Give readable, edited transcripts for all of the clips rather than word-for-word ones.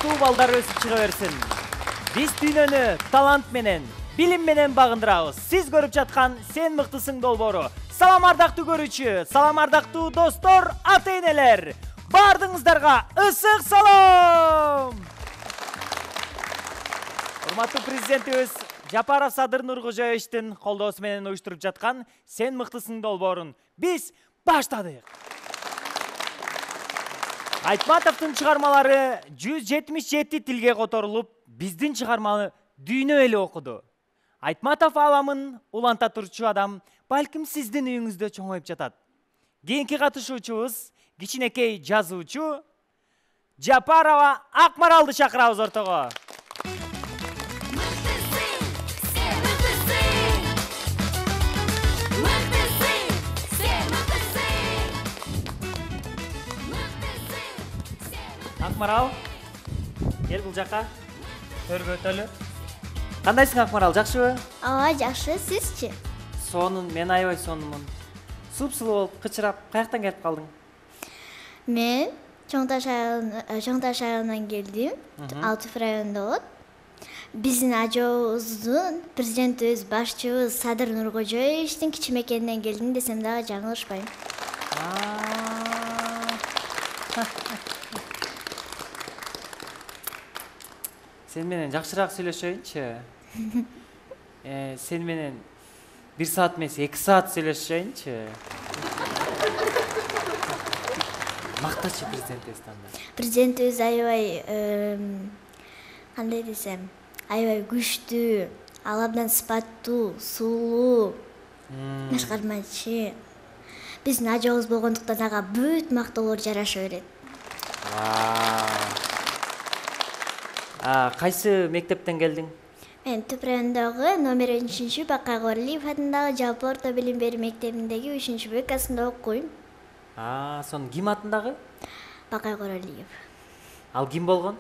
бактылуу балдар өсүп чыга берсин. Биз дүйнөнү талант менен, билим менен багындырабыз. Сиз көрүп жаткан Сен мыктысың долбоору. Салам ардактуу көрүүчү, салам ардактуу достор, ата-энелер. Бардыңыздарга ысык салам. Урматтуу президентибиз Жапаров Садыр Нуркожоевичтин колдоосу менен уюштуруп жаткан Сен мыктысың долбоорун биз баштадык. Айтматовдун чыгармалары 177 тилге которулуп, биздин чыгарманы дүйнө эли окуду. Айтматов аламын уланта турчу адам балким сиздин үйүңүздө чоңоюп жатат. Кийинки катышуучубуз кичинекей жазуучу Жапарова Акмаралды чакырабыз ортого. Акмарал, кел бул жака. Төргө өтөлү. Кандайсың Акмарал, жакшыбы? Ооба, жакшы, сизчи? Сонун, мен аябай сонунмун. Суп-сулуу болуп, кычырап, каяктан келип калдың? Мен Чоң Таш айылынан келдим. Алтыф районунда болот. Биздин ажообуздун президентибиз, башчыбыз Садыр Нуркожоевичтин кичи мекенинен келдим десем дагы жаңылышпайм. Сен менен жакшыраак сүйлөшөйүнчү. Сен менен 1 саат эмес, 2 саат сүйлөшөйүнчү. Мактачы президентибизден. Президентибиз аябай кандай десем, аябай күчтүү, ал абдан сыпаттуу, сулуу, башкармачы. Биздин ажообуз болгондуктан ага бүт мактоолор жараша берет. Кайсы мектептен келдиң? Мен Түп районундагы номер 3 Бакай Коралиев атындагы жалпы орто билим берүү мектебиндеги 3 Б классында окуйм. Сонун ким атындагы? Бакай Коралиев. Ал ким болгон?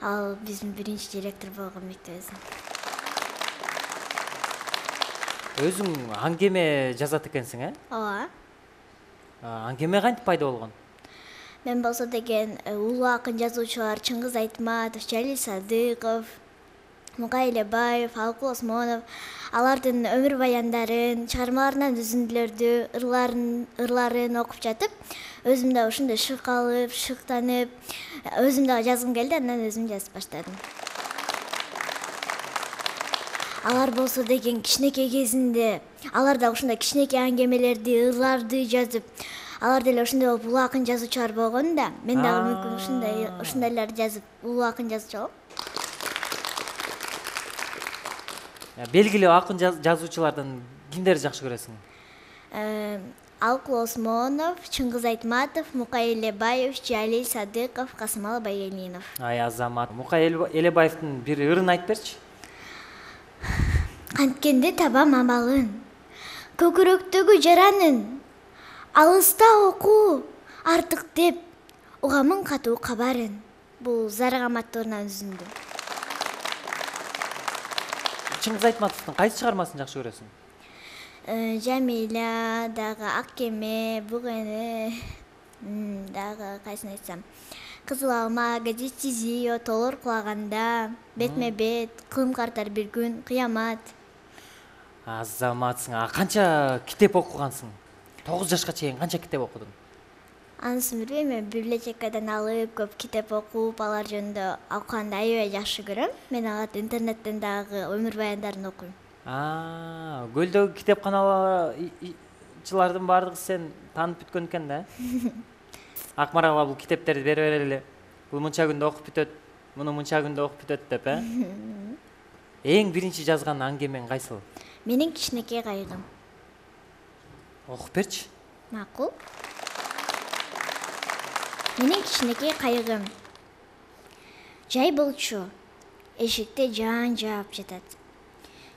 Ал биздин биринчи директор болгон мектебибиздин. Өзүң аңгеме жазат экенсиң, Ооба. Аңгеме кантип пайда болгон? Мен болсо деген улуу акын жазуучулар Чыңгыз Айтматов, Жалил Садыков, Мукай Элебаев, Алкул Осмонов алардын өмүр баяндарын, чыгармаларынан үзүндүлөрдү, ырларын окуп жатып, өзүм да ушундай шык алып, шыктанып, өзүм дагы жазгым келди, андан өзүм жазып баштадым. Алар болсо деген кичинекей кезинде, алар да ушундай кичинекей аңгемелерди, ырларды жазып, алар деле ошондой болуп улуу акын жазуучулар болгон да, мен дагы мүмкүн ушундайларды жазып улуу акын жазуучу болом. Белгилүү акын жазуучулардан кимдерди жакшы көрөсүң? Алкул Осмонов, Чыңгыз Айтматов, Мукай Элебаев, Жалил Садыков, Касымалы Байгелдинов. Ай азамат, Мукай Элебаевдин бир ырын айтып берчи. Канткенде табам амалын, көкүрөктөгү жаранын, алыста окуу артык деп, угамын катуу кабарын. Бул Зарык Аматовдун үзүндү. Чыңгыз Айтматовдун кайсы чыгармасын жакшы көрөсүң? Жамиля, дагы Ак кеме, Бук эне, дагы кайсын айтсам, Кызыл алма, Газет Тизио, Толор кулаганда, Бетме бет, Кылым картар бир күн, Кыямат. Азаматсың, канча китеп окугансың? 9 жашка чейин канча китеп окудуң? Анысын билбейм, мен библиотекадан алып, көп китеп окуп, алар жөнүндө окуганды аябай жакшы көрөм. Мен аларды интернеттен дагы өмүр баяндарын окуйм. Көлдөгү китепканалчылардын баардыгы сен таанып бүткөн экен да? Акмаралга бул китептерди бере берели. Бул мынча күндө окуп бүтөт, муну мынча күндө окуп бүтөт деп, Эң биринчи жазган аңгемең кайсыл? Менин кичинекей кайгым. Окуп берчи. Макул. Менин кичинекей кайгым. Жай болчу. Эшикте жаан жаап жатат.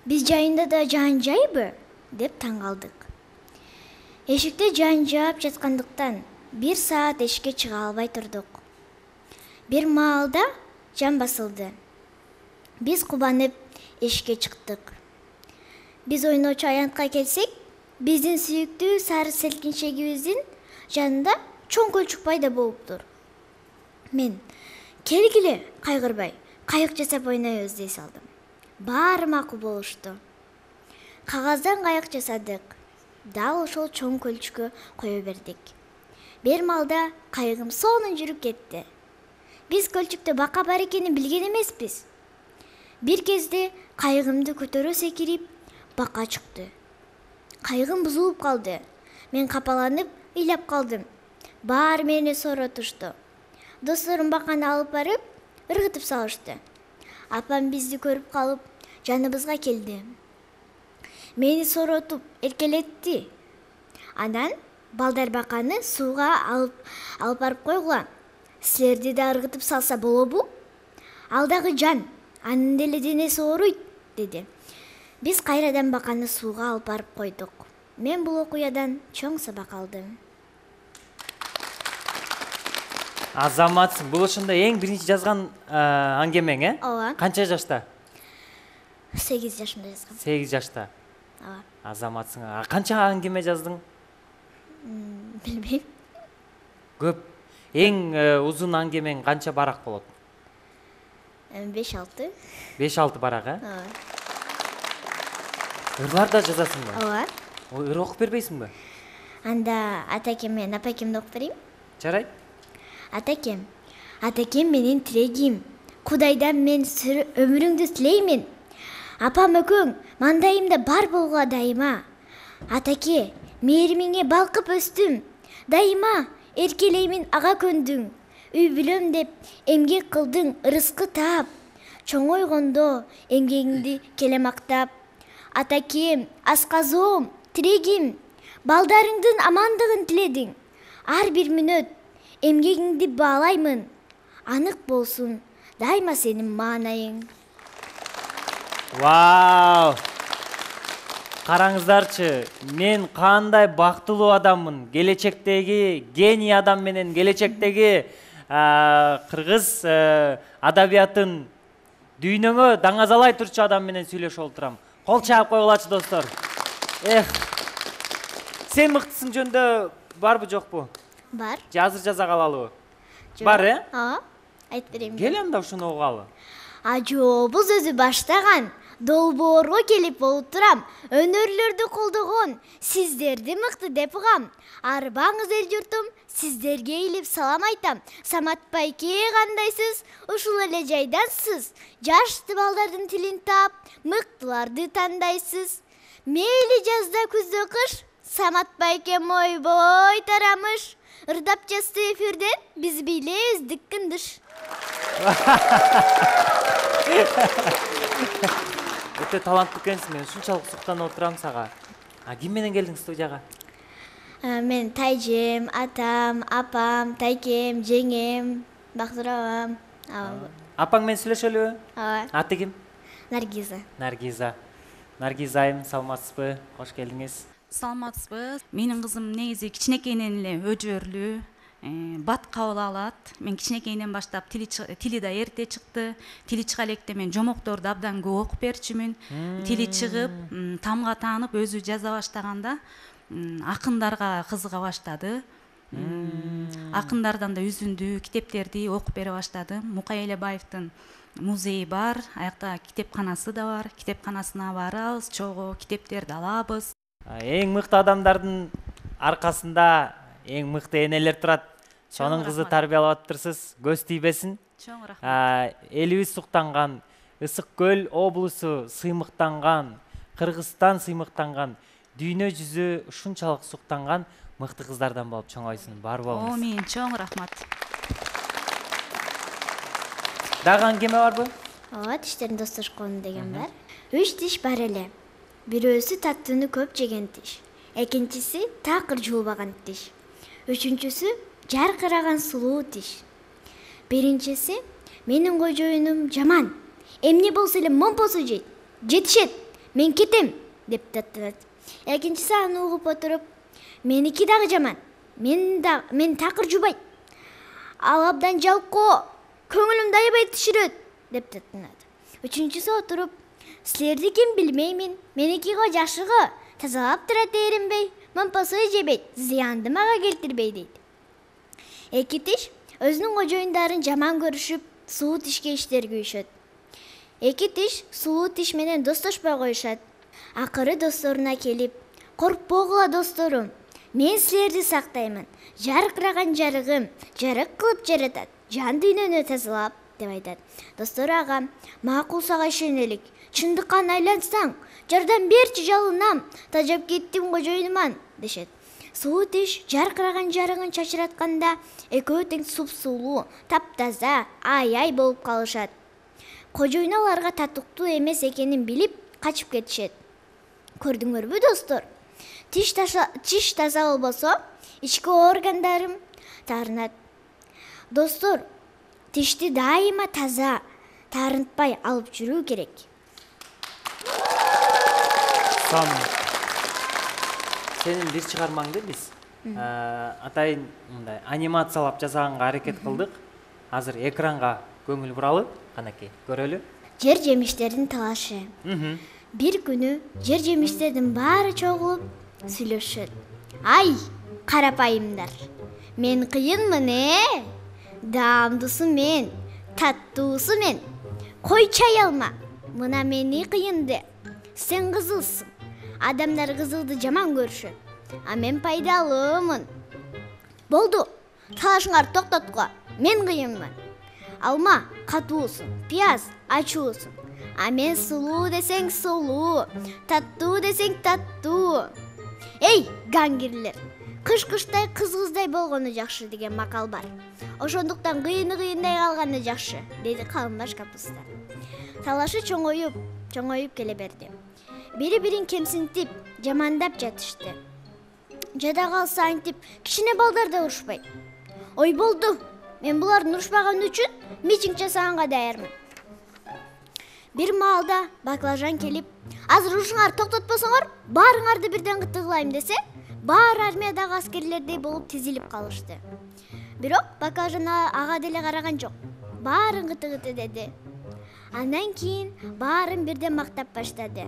Биз жайында да жаан жайбы? Деп таң калдык. Эшикте жаан жаап жаткандыктан 1 саат эшикке чыга албай турдук. Бир маалда жан басылды. Биз кубанып эшикке чыктык. Биз ойночу аянтка келсек, биздин сүйүктүү сары селкинчегибиздин жанында чоң көлчүк пайда болуптур. Мен Келгиле, кайгырбай, кайык жасап ойнойбуз дей салдым. Баары макул болушту. Кагаздан кайык жасадык. Дал ошол чоң көлчкө кое бердик. Бир малда кайыгым сонун жүрүп кетти. Биз көлчүктө бака бар экенин билген эмеспиз. Бир кезде кайыгымды көтөрө секирип, бака чыкты. Кайыгым бузулуп калды. Мен капаланып, ыйлап калдым. Баары мени сооротушту. Досторум баканы алып барып, ыргытып салышты. Апам бизди көрүп калып, жаныбызга келди. Мени сооротуп, эркелетти. Анан балдар баканы сууга алып барып койгула. Силерди да ыргытып салса болобу? Ал дагы жан, анын деле денеси ооруйт, деди. Биз кайрадан баканы сууга алып барып койдук. Мен бул окуядан чоң сабак алдым. Азаматсың. Бул ошондо эң биринчи жазган аңгемең, э? Ооба. Канча жашта? 8 жашымда жазгам. 8 жашта. Ооба. Азаматсың. Канча аңгеме жаздың? Билбейм. Көп. Эң узун аңгемең канча барак болот? 5-6. 5-6 барак, э? Ооба. Ырлар да жазасыңбы? Ооба. Ыр окуп бербейсиңби? Анда атакем менен апакемди окуп берейин. Жарайт. Атакем менин тирегим. Кудайдан мен өмүрүңдү тилеймин. Апам экөөң мандайымда бар болгула дайыма. Атаке, мээримиңе балкып өстүм. Дайыма эркелеймин ага көндүң. Үй бүлөм деп эмгек кылдың, ырыскы таап. Чоңойгондо эмгегиңди келе мактап. Атакем, асказоом, тирегим. Балдарыңдын амандыгын тиледиң. Ар бир мүнөт эмгегиңди баалаймын. Анык болсун дайыма сенин маанайың. Вау! Караңыздарчы, мен кандай бактылуу адаммын. Келечектеги гений адам менен келечектеги кыргыз адабиятын дүйнөңө даңазалай турчу адам менен сүйлөшүп отурам. Кол чаап койгулачы достор. Сен мыктысың жөнүндө барбы жокпу? Бар. Азыр жаза калалыбы? Бар, э? Ооба. Айтып берейин. Кел анда ушуну угалы. Ажо, бул сөзү баштаган. Долбоорго келип болуп турам. Өнөрлөрдү колдогон сиздерди мыкты деп угам. Арбаңыз эл журтум, сиздерге эйлип салам айтам. Самат байке, кандайсыз? Ушул эле жайдансыз. Жашты балдардын тилин таап, мыктыларды тандайсыз. Мейли жазда күздө кыш, Самат байке ойбой тарамыш. Ырдап жазды эфирден, биз билебиз дыккындыш. Өтө таланттуу экенсиң, мен ушунчалык суктанып отурам сага. Ким менен келдиң студияга? Мен тайжем, атам, апам, тайкем, жеңем, Бактыр абам. Апаң менен сүйлөшөлүбү? Ооба. Аты ким? Наргиза. Наргиза айым, саламатсызбы? Кош келдиңиз. Саламатсызбы? Менин кызым негизи кичинекейинен эле өжөрлүү, бат кабыл алат. Мен кичинекейинен баштап тили да эрте чыкты. Тили чыга электе мен жомокторду абдан көп окуп берчүмүн. Тили чыгып, тамга таанып өзү жаза баштаганда акындарга кызыга баштады. Акындардан да үзүндүү китептерди окуп бере баштадым. Мукай Элебаевдин музейи бар, аякта китепканасы да бар. Китепканасына барабыз, чогуу китептерди алабыз. Эң мыкты адамдардын аркасында эң мыкты энелер турат. Сонун кызы тарбиялап атыптырсыз. Көз тийбесин. Чоң рахмат. Элибиз суктанган, Ысык Көл облусу сыймыктанган, Кыргызстан сыймыктанган, дүйнө жүзү ушунчалык суктанган мыкты кыздардан болуп чоңойсун. Бар болуңуз. Амин, чоң рахмат. Дагы аңгеме барбы? Ооба, тиштерин достошкон деген бар. 3 тиш бар эле. Бирөөсү таттууну көп жеген тиш. Экинчиси такыр жуубаган тиш. Үчүнчүсү жаркыраган сулуу тиш. Биринчиси менин кожоюнум жаман. Эмне болсо эле момпосу жейт. Жетишет. Мен кетем деп таттанат. Экинчиси аны угуп отуруп, меники дагы жаман. Мен такыр жубайт. Ал абдан жалкоо. Көңүлүмдү аябай түшүрөт деп таттанат. Үчүнчүсү отуруп, силерди ким билмеймин. Меники го жашыгы. Тазалап турат эринбей, момпосу жебейт. Зыянды мага келтирбей дейт. Эки тиш өзүнүн кожоюндарын жаман көрүшүп, суу тишке иштергүйүшөт. Эки тиш сулуу тиш менен достошпой коюшат. Акыры досторуна келип, коркпогула досторум, мен силерди сактаймын. Жаркыраган жарыгым, жарык кылып жаратат, жан дүйнөнү тазалап, деп айтат. Достору ага, макул сага ишенелик. Чындыкка айлансаң, жардам берчи жалынам, тажап кеттим кожоюнуман, дешет. Суу тиш жаркыраган жарыгын чачыратканда экөө тең суп-сулуу, таптаза, ай болуп калышат. Кожоюн аларга татыктуу эмес экенин билип, качып кетишет. Көрдүңөрбү достор? Тиш таза болбосо, ички органдарым таарынат. Достор, тишти дайыма таза, таарынтпай алып жүрүү керек. Сенин бир чыгармаңды биз атайын мындай анимациялап жасаганга аракет кылдык. Азыр экранга көңүл буралы, канакей, көрөлү. Жер жемиштердин талашы. Бир күнү жер жемиштердин баары чогулуп сүйлөшөт. Ай, карапайымдар. Мен кыйынмын, даамдуусу мен, таттуусу мен. Койчай алма. Мына мени кыйынды. Сен кызылсың. Адамдар кызылды жаман көрүшөт. А мен пайдалуумун. Болду. Талашыңарды токтоткула. Мен кыйынмын. Алма катуусуң, пияз ачуусуң. А мен сулуу десең сулуу, таттуу десең таттуу. Эй, гангирлер, кыш-кыштай кыз-кыздай болгону жакшы деген макал бар. Ошондуктан кыйындай калганы жакшы, деди калынбаш капуста. Талашы чоңоюп келе берди. Бири-бирин кемсинтип, жамандап жатышты. Жада калса антип, кичине балдар да урушпайт. Ой болду, мен булардын урушпаганы үчүн митинг жасаганга даярмын. Бир маалда баклажан келип, азыр урушуңарды токтотпосоңор, баарыңарды бирден кытыгылайм десе, баары армиядагы аскерлердей болуп тизилип калышты. Бирок баклажан ага деле караган жок. Баарын кытыгыты деди. Андан кийин баарын бирден мактап баштады.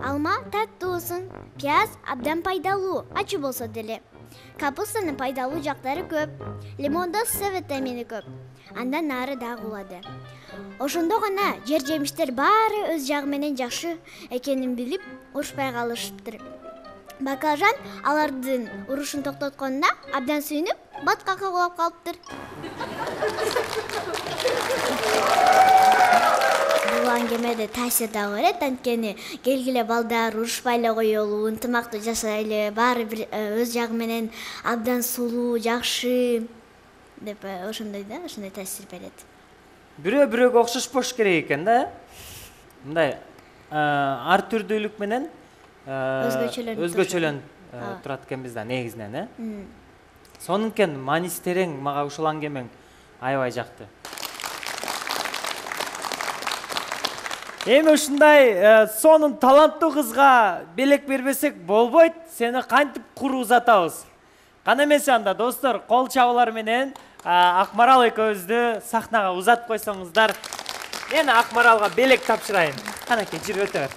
Алма таттуусун, пияз абдан пайдалуу, ачуу болсо деле. Капустанын пайдалуу жактары көп, лимондо С витамини көп. Андан нары дагы улады. Ошондо гана жер жемиштер баары өз жагы менен жакшы экенин билип, урушпай калышыптыр. Баклажан алардын урушун токтотконуна абдан сүйүнүп, баткакка кулап калыптыр. Бул аңгемеде таасир дагы берет, анткени келгиле балдар урушпай эле коелу, ынтымактуу жашайлы, баары бир өз жагы менен абдан сулуу, жакшы деп ошондой таасир берет. Бирөө-бирөөгө окшошпош керек экен да. Мындай ар түрдүүлүк менен өзгөчөлөнүп турат экенбиз да негизинен, Сонункен мааниси терең, мага ушул аңгемең аябай жакты. Эми ушундай сонун таланттуу кызга белек бербесек болбойт, сени кантип куру узатабыз. Кана эмесе анда достор, кол чабуулар менен Акмарал экөөбүздү сахнага узатып койсоңуздар, мен Акмаралга белек тапшырайын. Канакей, жүрүп өтө бер.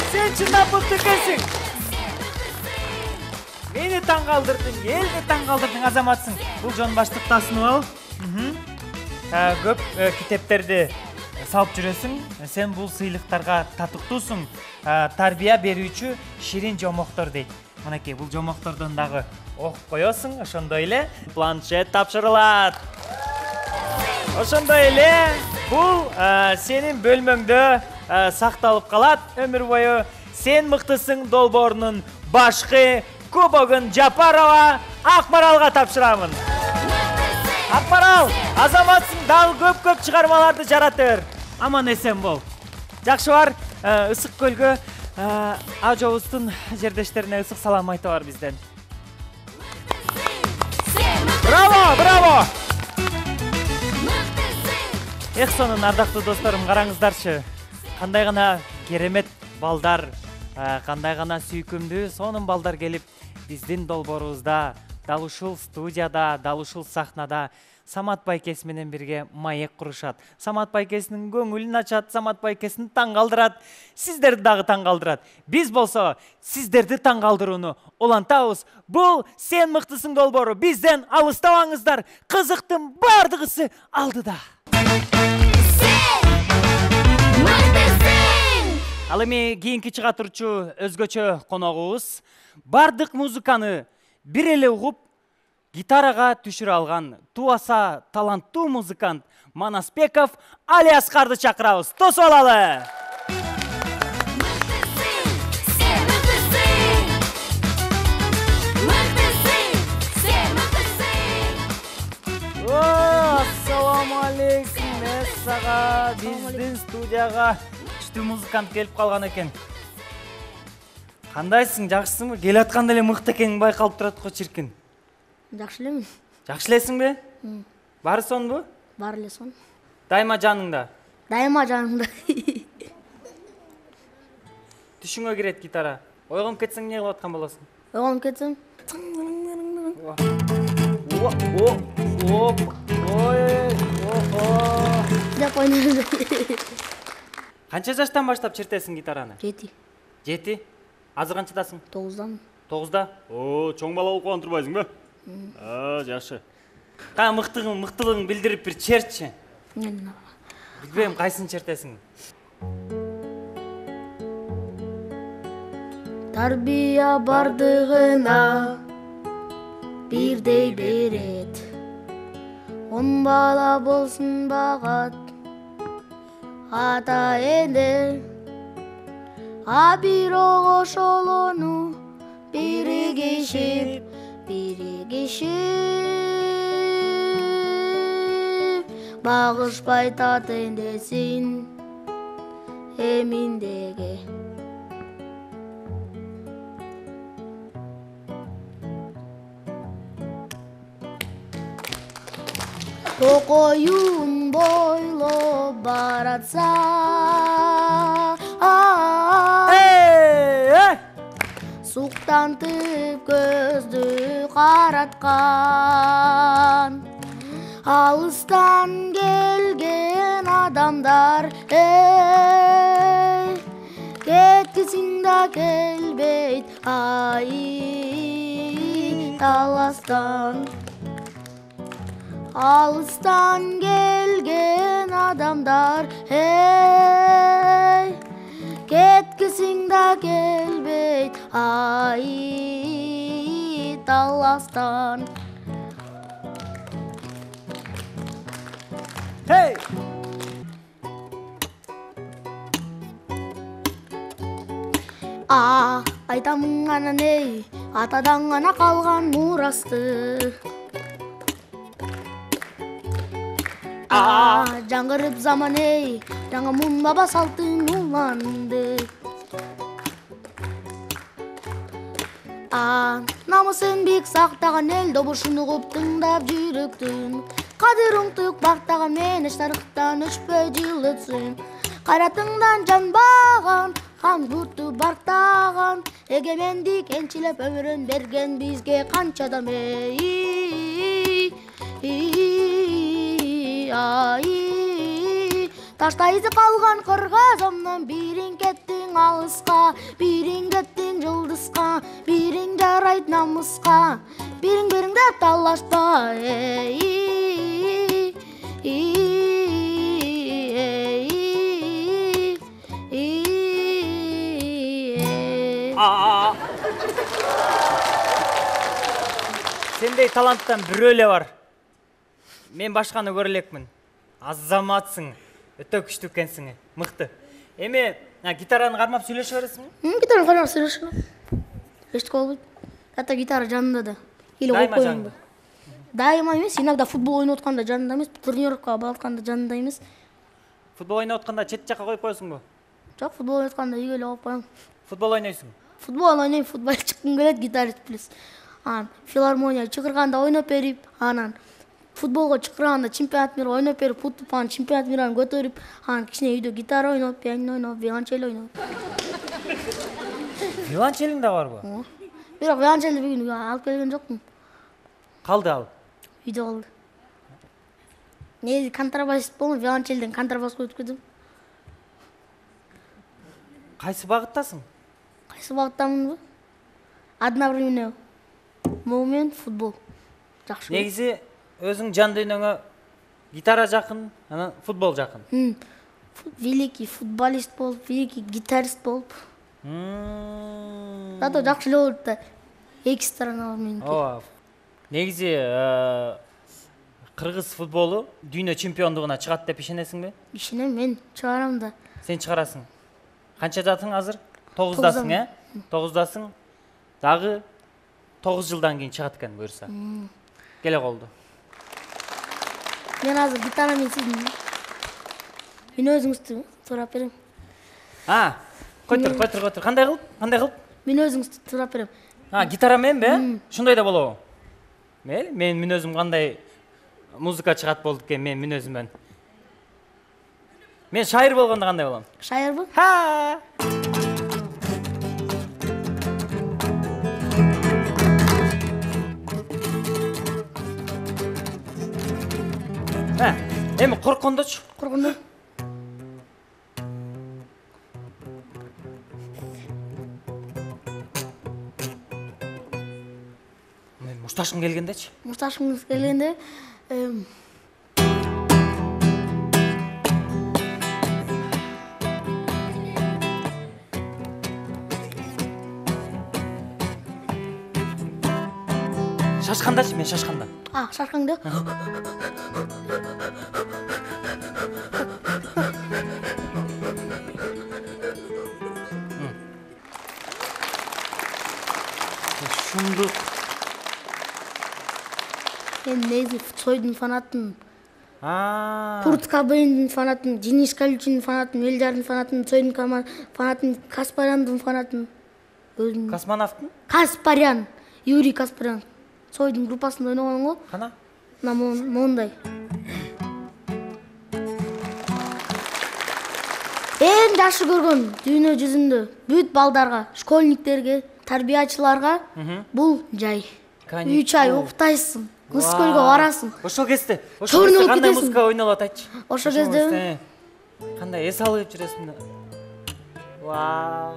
Сен чындап мыкты экенсиң. Мени таң калтырдың, элди таң калтырдың, азаматсың. Бул жон баштыкты асынып ал. Көп китептерди салып жүрөсүң. Сен бул сыйлыктарга татыктуусуң. Тарбия берүүчү ширин жомоктор дейт. Мынакей, бул жомоктордон дагы окуп коесуң, ошондой эле планшет тапшырылат. Ошондой эле бул сенин бөлмөңдө сакталып калат өмүр бою. Сен мыктысың долбоорунун башкы кубогун Жапарова Акмаралга тапшырамын. Акмарал, азаматсың, дагы көп чыгармаларды жаратыр. Аман эсен бол. Жакшы бар, ысык көлгө ажобуздун жердештерине ысык салам айтып бар бизден. Браво! Сонун ардактуу досторум, караңыздарчы. Кандай гана керемет балдар, кандай гана сүйкүмдүү сонун балдар келип биздин долбоорубузда, дал ушул студияда, дал ушул сахнада Самат байкеси менен бирге маек курушат. Самат байкесинин көңүлүн ачат, Самат байкесин таң калтырат, сиздерди дагы таң калтырат. Биз болсо сиздерди таң калтырууну улантабыз. Бул Сен мыктысың долбоору. Бизден алыстабаңыздар. Кызыктын бардыгысы алдыда. Ал эми кийинки чыга турчу өзгөчө коногубуз бардык музыканы бир эле угуп гитарага түшүрө алган туаса таланттуу музыкант Манасбеков Али Аскарды чакырабыз. Тосуп алалы. Ассаламу алейкум. Сага биздин студияга музыкант келип калган экен. Кандайсың, жакшысыңбы? Келе атканда эле мыкты экениң байкалып турат го чиркин. Жакшы элемин. Жакшы элесиңби? Баары сонбу? Баары эле сон. Дайыма жаныңда. Дайыма жанымда. Түшүңө кирет гитара. Ойгонуп кетсең эмне кылып аткан болосуң? Ойгонуп кетсем. Деп ойнойм. Канча жаштан баштап чертесиң гитараны? 7. 7. Азыр канчадасың? 9дан. 9да? Чоң бала болуп калган турбайсыңбы? Жакшы. Кана мыктылыгың билдирип бир чертчи. Билбейм, кайсын чертесиң? Тарбия бардыгына бирдей берет. 10 бала болсун багат. Ата эне бир ошолону биригишип багышпай татын десин эминдеге. Токоюн бойлоп баратса суктантып көздү караткан алыстан келген адамдар кеткисиң да келбейт таластан. Алыстан келген адамдар кеткисиң да келбейт таластан. Hey! Айтамын анан атадан гана калган мурасты. Жаңгырып заман жаңа мун баба салтын уланды. Намысын бик сактаган эл добушун угуп тыңдап жүрөктүн. Кадыр уңтук бактаган мен эштарыктан өчпөй жылытсын. Кайратыңдан жанбаган, кам журту бартаган, эгемендик энчилеп өмүрүн берген бизге канча адам Таштайсы калган кыргазымдан бириң кеттиң алыска, бириң кеттиң жылдызга, бириң жарайт намыска, бириң бириңде талашпа. Сендей таланттан бирөө эле бар. Мен башканы көрө элекмин. Азаматсың. Өтө күчтүү экенсиң. Мыкты. Эми гитараны кармап сүйлөшө бересиңби? Гитараны кармап сүйлөшө. Эчтеке болбойт. Ата гитара жанында да. Дайыма жанында. Дайыма эмес, иногда футбол ойноп атканда жанында эмес, тренировкага барып атканда жанында эмес. Футбол ойноп атканда чет жакка коюп коесуңбу? Жок, футбол ойноп атканда үйгө эле коюп коем. Футбол ойнойсуң? Футбол ойнойм, футбол чыккым келет, гитарист плюс. Филармония чакырганда ойноп берип, анан футболго чакырганда чемпионат мира ойноп берип, футбол чемпионат мираны көтөрүп, кичине үйдө гитара ойноп, пианино ойноп, виолончель ойноп. Виолончелиң да барбы? Бирок виолончельди бүгүн алып келген жокмун. Калды ал. Үйдө калды. негизи контрабасист болдум, виолончелден контрабаска өткөрдүм. Кайсы багыттасың? Кайсы багыттамынбы? Одновременно могу менен футбол. Жакшы. Негизи өзүң жан дүйнөңө гитара жакын, анан футбол жакын. Великий футболист болуп, великий гитарист болуп. Зато жакшы эле болот да. Эки сторона меники. Ооба. Негизи кыргыз футболу дүйнө чемпиондугуна чыгат деп ишенесиңби? Ишенем, мен чыгарам да. Сен чыгарасың. Канчадасың азыр? 9дасың, э? 9дасың. Дагы 9 жылдан кийин чыгат экен буюрса. Келе колду. Мен азыр гитара менен сиздин. Мен өзүңүздү сурап берем. Көтөр. Кандай кылып? Мен өзүңүздү сурап берем. Гитара менби? Ушундай да болобу? Мейли, мен мүнөзүм кандай музыка чыгат болду экен, мен мүнөзүмөн. Мен шайыр болгондо кандай болом? Шайырбы? Эми корккондочу? Коркондо. Мен мушташым келгендечи? Мушташыңыз келгенде Шашкандачы, мен шашканда. шашкаңда. Ушундук. Мен негизи Цойдун фанатымын. Курт Кобейндин фанатымын, Денис Калючинин фанатымын, Элжардын фанатымын, Цойдун фанатымын, Каспаряндын фанатымын. Космонавттын? Каспарян, Юрий Каспарян. Цойдун группасында ойногон го. Кана? Мондай. Эң жакшы көргөн дүйнө жүзүндө бүт балдарга, школьниктерге, тарбиячыларга бул жай. 3 ай уктайсың, Кыз көлгө барасың. Ошол кезде Чорнолуп кандай кетесиң. музыка ойнолуп атайчы? Ошол кезде кандай эс алып жүрөсүң? Вау.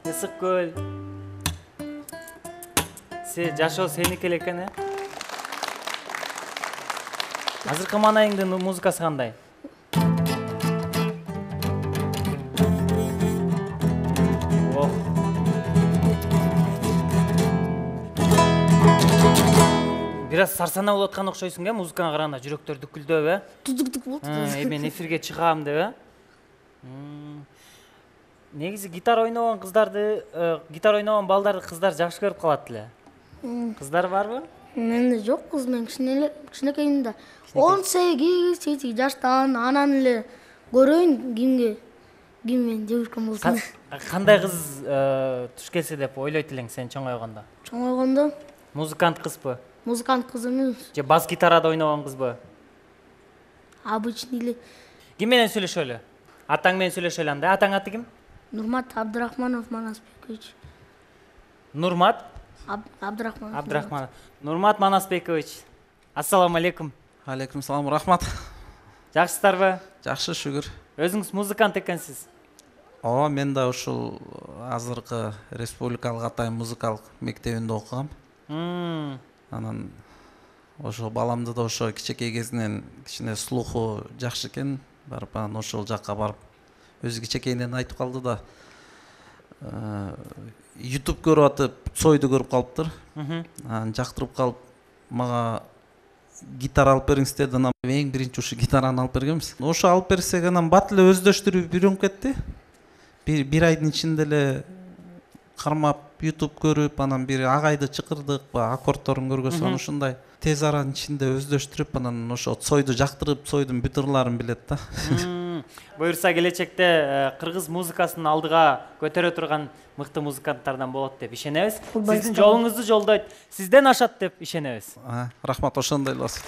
Ысык көл. Жашоо сеники эле экен, э? Азыркы манайыңдын музыкасы кандай? Бир аз сарсана болуп аткан окшойсуң, музыкаңа караганда жүрөктөр дүкүлдөп, э? Түдүк болот. Мен эфирге чыгам деп, э? Негизи гитара ойногон балдарды кыздар жакшы көрүп калат эле. Кыздар барбы? Менде жок кыз, мен кичинекеймин да. 18 жаштан анан эле көрөйүн киммен жүргөн болсун. Кандай кыз туш келсе деп ойлойт элең сен чоңойгондо? Чоңойгондо Музыкант кызбы? музыкант кыз эмес. Же бас гитарада ойногон кызбы? Обычный эле. Ким менен сүйлөшөлү? Атаң менен сүйлөшөлү анда. Атаң аты ким? Нурмат Абдрахманов Манасбекович. Нурмат Абдрахманов. Нурмат Манасбекович. Ассаламу алейкум. Алейкум салам, рахмат. Жакшысыздарбы? Жакшы, шүгүр. Өзүңүз музыкант экенсиз. Ооба, мен да ушул азыркы республикалык Атайын музыкалык мектебинде окугам. Анан ошо баламды да ошо кичинекей кезинен кичине слуху жакшы экен, барып анан ошол жакка барып өзү кичинекейинен айтып калды да. YouTube көрүп атып, Цойду көрүп калыптыр. Анан жактырып калып, мага гитара алып бериңиз деди. Анан эң биринчи ушу гитараны алып бергенбиз. Ошо алып берсек, анан бат эле өздөштүрүп үйрөнүп кетти. Бир айдын ичинде эле кармап, YouTube көрүп, анан бир агайды чакырдык, аккордторун көргөзсөң ушундай тез аранын ичинде өздөштүрүп, анан ошо Цойду жактырып, Цойдун бүт ырларын билет да. Буюрса келечекте кыргыз музыкасын алдыга көтөрө турган мыкты музыканттардан болот деп ишенебиз. Сиздин жолуңузду жолдойт, сизден ашат деп ишенебиз. Рахмат, ошондой эле болсун.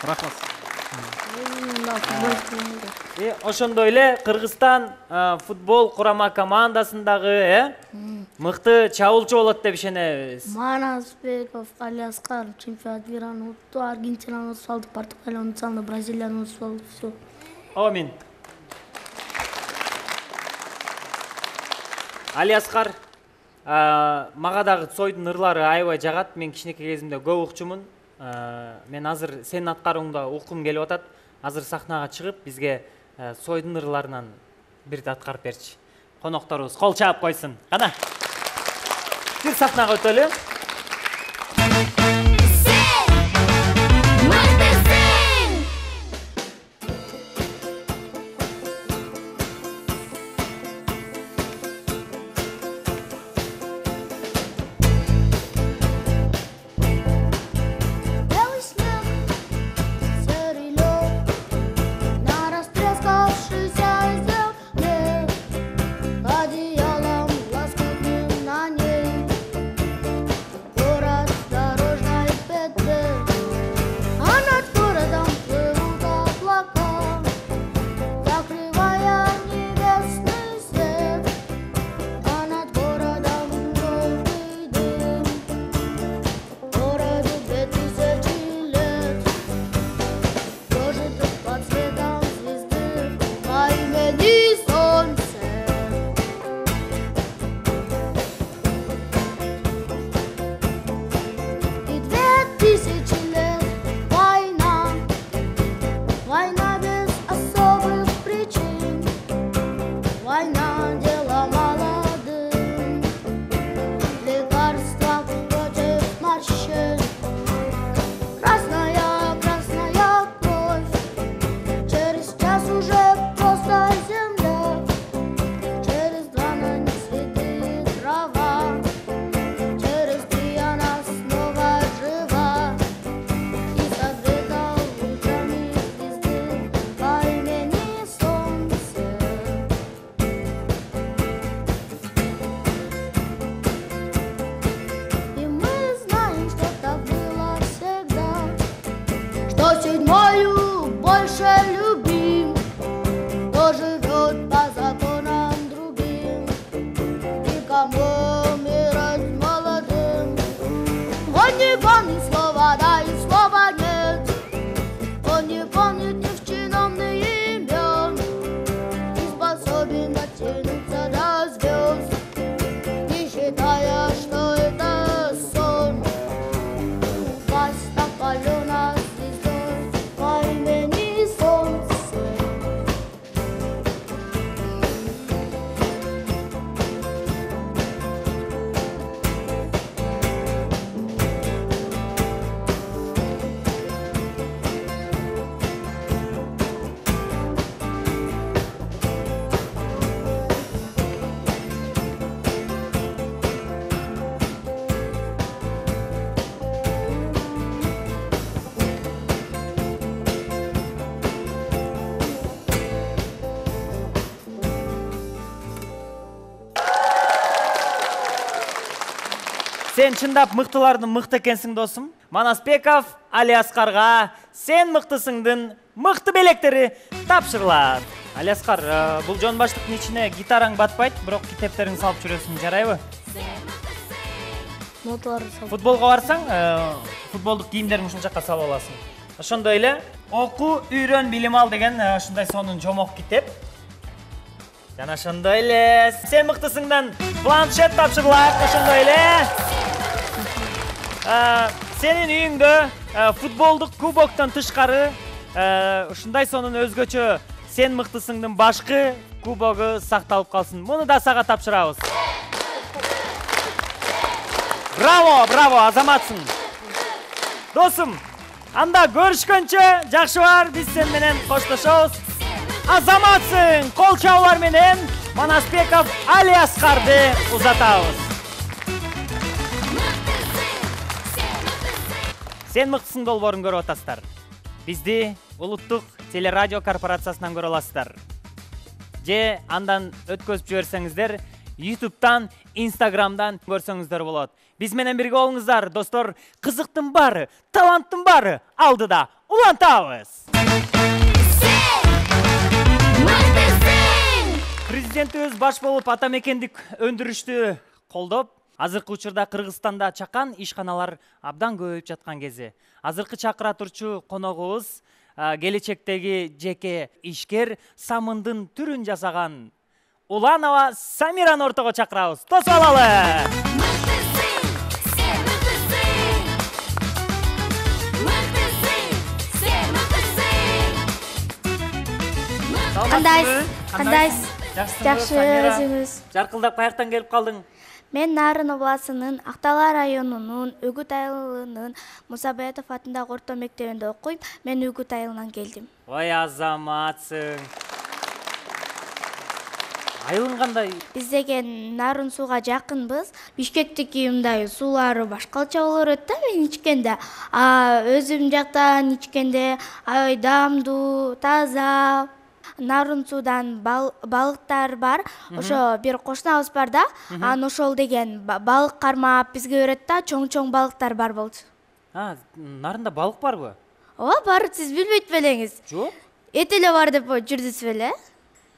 Рахмат. Ошондой эле Кыргызстан футбол курама командасындагы мыкты чабуулчу болот деп ишенебиз. Манасбеков, Алиаскар, чемпионат мира ұтты, Аргентинаны ұтып алды, Португалияны ұтып алды, Бразилияны ұтып алды, все. Амин. Алиаскар, мага дагы Цойдун ырлары аябай жагат. Мен кичинекей кезимде көп укчумун. Мен азыр сенин аткарууңда уккум келип атат. Азыр сахнага чыгып, бизге Цойдун ырларынан бирди аткарып берчи. Конокторубуз кол чаап койсун. Кана. Бир сахнага өтөлү. Сен чындап мыктылардын мыкты экенсиң досум. Манасбеков Алиаскарга сен мыктысыңдын мыкты белектери тапшырылат. Алиаскар, бул жон баштыктын ичине гитараң батпайт, бирок китептериңди салып жүрөсүң, жарайбы? Ноталарды салып. Футболго барсаң, футболдук кийимдериңди ушул жакка салып аласың. Ошондой эле оку, үйрөн, билим ал деген ушундай сонун жомок китеп. Жана ошондой эле сен мыктысыңдан планшет тапшырылат, ошондой эле. Сенин үйүңдө футболдук кубоктон тышкары ушундай сонун өзгөчө сен мыктысыңдын башкы кубогу сакталып калсын. Муну да сага тапшырабыз. Браво, браво, азаматсың. Досум, анда көрүшкөнчө, жакшы бар, биз сен менен коштошобуз. Азаматсың, кол чабуулар менен Манасбеков Алиаскарды узатабыз. Сен мыктысың долбоорун көрүп атасыздар. Бизди улуттук телерадио корпорациясынан көрө аласыздар. Же андан өткөзүп жиберсеңиздер, YouTube'дан, Instagram'dan көрсөңүздөр болот. Биз менен бирге болуңуздар, достор. Кызыктын бары, таланттын бары алдыда улантабыз. Президентибиз баш болуп ата мекендик өндүрүштү колдоп, азыркы учурда Кыргызстанда чакан ишканалар абдан көбөйүп жаткан кези. Азыркы чакыра турчу коногубуз келечектеги жеке ишкер самындын түрүн жасаган Уланова Самираны ортого чакырабыз. Тосуп алалы. Кандайсыз? Жакшы, өзүңүз? Жаркылдап каяктан келип калдың? Мен Нарын областынын Актала районунун Үгүт айылынын Мусабаятов атындагы орто мектебинде окуйм. Мен Үгүт айылынан келдим. Ой, азаматсың. Айылың кандай? Биз деген Нарын сууга жакынбыз. Бишкектики мындай суулары башкача болор эт да мен ичкенде. Өзүм жактан ичкенде аябай даамдуу, таза. Нарын суудан балыктар бар. Ошо бир кошунабыз бар да. Ошол деген балык кармап бизге берет да, чоң-чоң балыктар бар болчу. Нарында балык барбы? Ооба, бар, сиз билбейт белеңиз. Жок. Эт эле бар деп жүрдүз беле?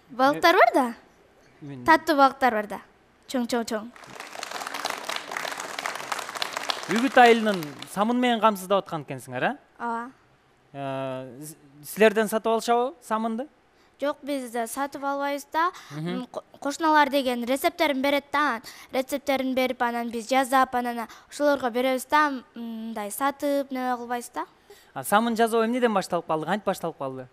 Балыктар бар да. Таттуу балыктар бар да. Чоң. Үгүт айылынын самын менен камсыздап аткан экенсиңер, Ооба. Силерден сатып алышабы самынды? Жок, биз сатып албайбыз да. Кошуналар деген рецепттерин берет да. Рецепттерин берип, анан биз жазап, анан ошолорго беребиз да. Мындай сатып, неме кылбайбыз да. Самын жазуу эмнеден башталып калды? Кантип башталып калды?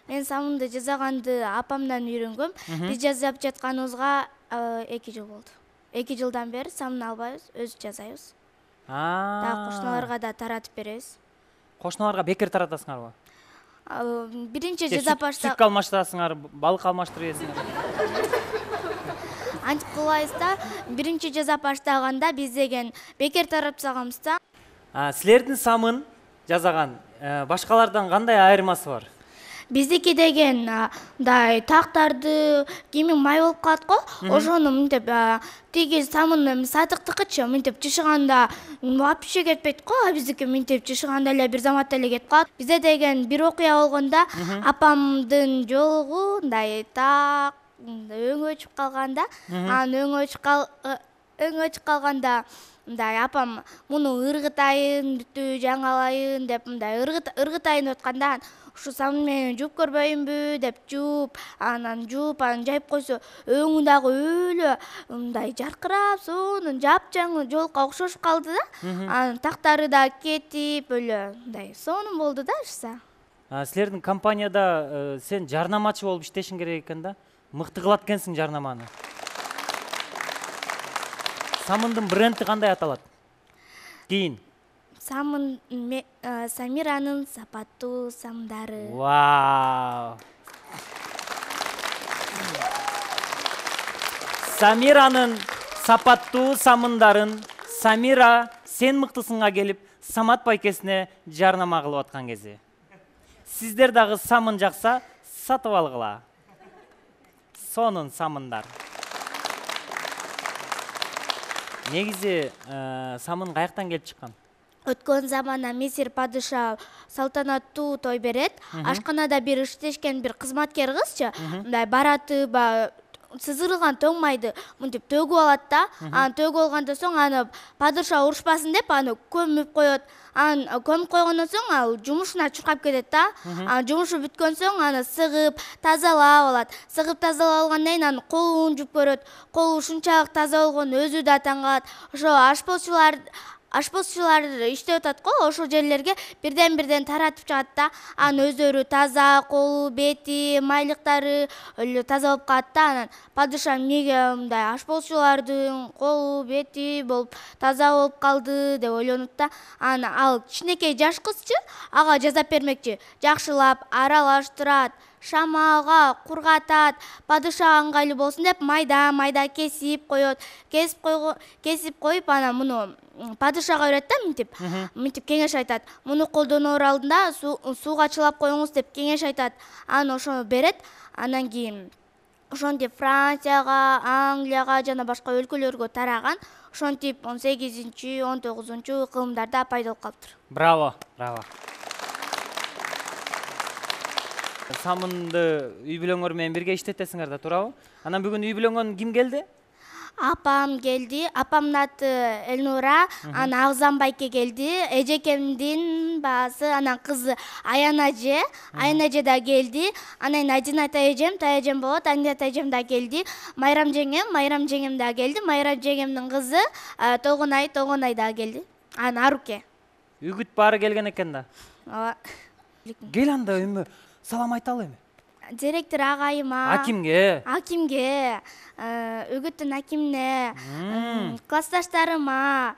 Мен самынды жасаганды апамдан үйрөнгөм. Биз жазап жатканыбызга 2 жыл болду. 2 жылдан бери самын албайбыз, өзү жасайбыз. Дагы кошуналарга да таратып беребиз. Кошуналарга бекер таратасыңарбы? Биринчи жасап баштап сүт алмаштырасыңар, балык алмаштырып ийесиңер. Антип кылбайбыз да. Биринчи жасап баштаганда биз деген бекер таратып салганбыз да. Силердин самын жасаган башкалардан кандай айырмасы бар? Биздики деген мындай тактарды кийимиң май болуп калат го. Ошону мынтип тиги самын сатыктыкычы мынтип жышыганда вообще кетпейт го. Биздики мынтип жышыганда эле бир заматта эле кетип калат. Бизде деген бир окуя болгондо апамдын жолугу мындай так өңү өчүп калганда, өңү өчүп калганда мындай апам муну ыргытайын, бүтү жаңалайын деп мындай ыргытайын деп атканда ушу самын менен жууп көрбөйүнбү деп жууп, анан жайып койсо өңү дагы өлө мындай жаркырап, сонун жапжаңы жолукка окшошуп калды да. Анан тактары да кетип өлө мындай сонун болду да ушса. Силердин компанияда сен жарнамачы болуп иштешиң керек экен да. Мыкты кылат экенсиң жарнаманы. Самындын бренди кандай аталат? Кийин. Самиранын сапаттуу самындары. Вау! Самиранын сапаттуу самындарын Самира сен мыктысыңга келип Самат байкесине жарнама кылып аткан кези. Сиздер дагы самын жакса сатып алгыла. Сонун самындар. Негизи самын каяктан келип чыккан? Өткөн заманда Мисир падыша салтанаттуу той берет. Ашканада бир иштешкен бир кызматкер кызчы мындай бараты сызырылган тоң майды мынтип төгүп алат да. Анан төгүп алгандан соң аны падыша урушпасын деп аны көмүп коет. Анан көмүп койгондон соң ал жумушуна чуркап кетет да. Анан жумушу бүткөн соң аны сыгып, тазалап алат. Сыгып тазалап алгандан кийин анын колун жууп көрөт. Колу ушунчалык таза болгон өзү да таң калат. Ошо ашпозчулар иштеп атат го, ошол жерлерге бирден таратып чыгат да. Анын өздөрү таза, колу, бети, майлыктары өлө таза болуп калат да. Анан падыша эмнеге мындай ашпозчулардын колу, бети болуп таза болуп калды деп ойлонот да. Анан ал кичинекей жаш кызчы ага жасап бермекчи. Жакшылап аралаштырат, шамалга кургатат, падышага ыңгайлуу болсун деп майда кесип коет. Кесип коюп анан муну падышага берет да, мынтип кеңеш айтат. Муну колдоноор алдында сууга чылап коюңуз деп кеңеш айтат. Анан ошону берет. Анан кийин ошентип Францияга, Англияга жана башка өлкөлөргө тараган. Ошентип 18-19 кылымдарда пайда болуп калыптыр. Браво. Самынды үй бүлөңөр менен бирге иштетесиңер да, туурабы? Анан бүгүн үй бүлөңөн ким келди? Апам келди, апамдын аты Элнура, анан Агзам байке келди, эжекемдин баасы, анан кызы Аян эже да келди, анан Адина тайэжем болот, Адина тайэжем да келди, Майрам жеңем да келди, Майрам жеңемдин кызы Тогунай да келди, анан Аруке. Үгүт баары келген экен да. Ооба. Кел анда эми салам айталы эми. Директор агайыма, Акимге, үгүттүн акимине, классташтарыма,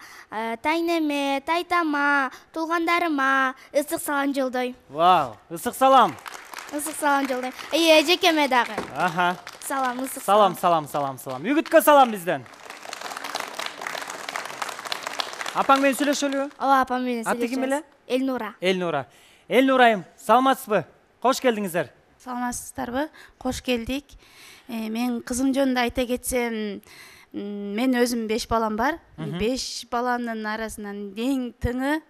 тайнеме, тайтама, туугандарыма ысык салам жолдойм. вау, ысык салам. Ысык салам жолдойм. Эжекеме дагы. Аха. Салам, ысык Салам. Үгүткө салам бизден. Апаң менен сүйлөшөлүбү? Ооба, апам менен Аты ким эле? Элнура. Элнурайым, саламатсызбы? Кош келдиңиздер. Саламатсыздарбы? Кош келдик. Мен кызым жөнүндө айта кетсем, мен өзүм 5 балам бар. 5 баланын арасынан эң тыңы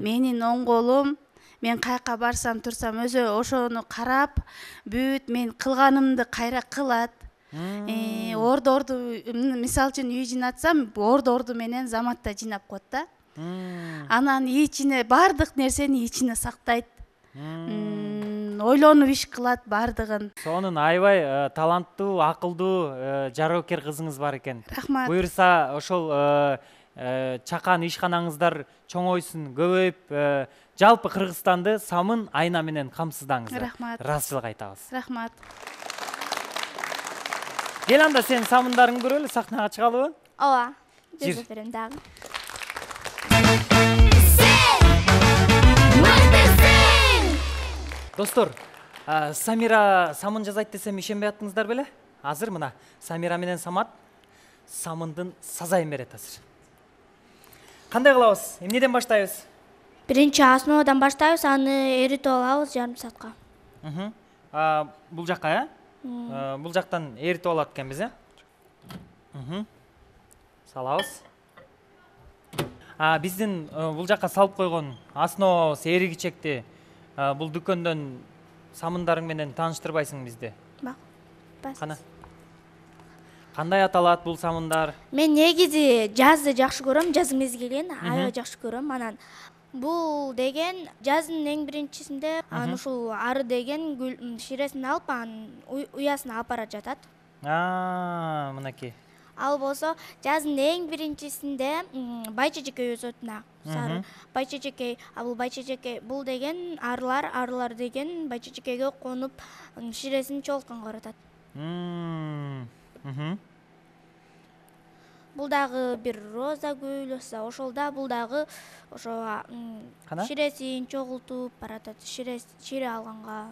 менин оң колум. Мен каяка барсам турсам өзү ошону карап, бүт мен кылганымды кайра кылат. Орду мисалы үчүн үй жыйнатсам, орду менен заматта жыйнап коет да. Анан ичине бардык нерсени ичине сактайт. Ойлонуп иш кылат бардыгын. Сонун аябай таланттуу, акылдуу, жароокер кызыңыз бар экен. Рахмат. Буюрса ошол чакан ишканаңыздар чоңойсун, көбөйүп, жалпы Кыргызстанды самын айна менен камсыздаңыздар. Рахмат. Ыраазычылык айтабыз. Рахмат. Кел анда сен самындарыңды көрөлү, сахнага чыгалыбы? Ооба. Жир. Жүрүп берем дагы. Достор, Самира самын жазайт десем ишенбей аттыңыздар беле? Азыр мына Самира менен Самат самындын сазайын берет азыр. Кандай кылабыз? Эмнеден баштайбыз? Биринчи основадан баштайбыз, аны эритип алабыз жарым саатка. Бул жакка, бул жактан эритип алат экенбиз, Салабыз. Биздин бул жакка салып койгон основабыз эригичекти бул дүкөндөн самындарың менен тааныштырбайсың бизди? Бас. Кана. Кандай аталат бул самындар? Мен негизи жазды жакшы көрөм, жаз мезгилин аябай жакшы көрөм. Анан бул деген жаздын эң биринчисинде анан ушул ары деген гүл ширесин алып, анын уясына алып бара жатат. Мынакей. Ал болсо жаздын эң биринчисинде Байчежекей өзөтүнө сары. Байчежекей, бул Байчежекей бул деген арлар деген Байчежекейге конуп ширесин чогултканга баратат. Бул дагы бир роза гүл, ошол да бул дагы ошо ширесин чогултуп баратат. Шире алганга.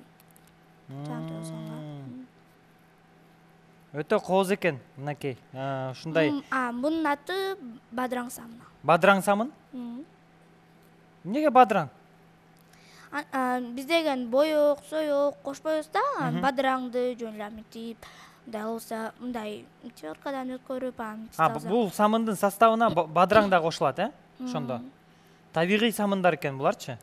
Өтө кооз экен, мынакей. Ушундай. Бунун аты бадыраң самын. Бадыраң самын? Эмнеге бадыраң? Биз деген боек, соек кошпойбуз да, бадыраңды жөн эле мынтип, мындай болсо, мындай теркадан өткөрүп, Бул самындын составына бадыраң да кошулат, ошондо. Табигый самындар экен буларчы?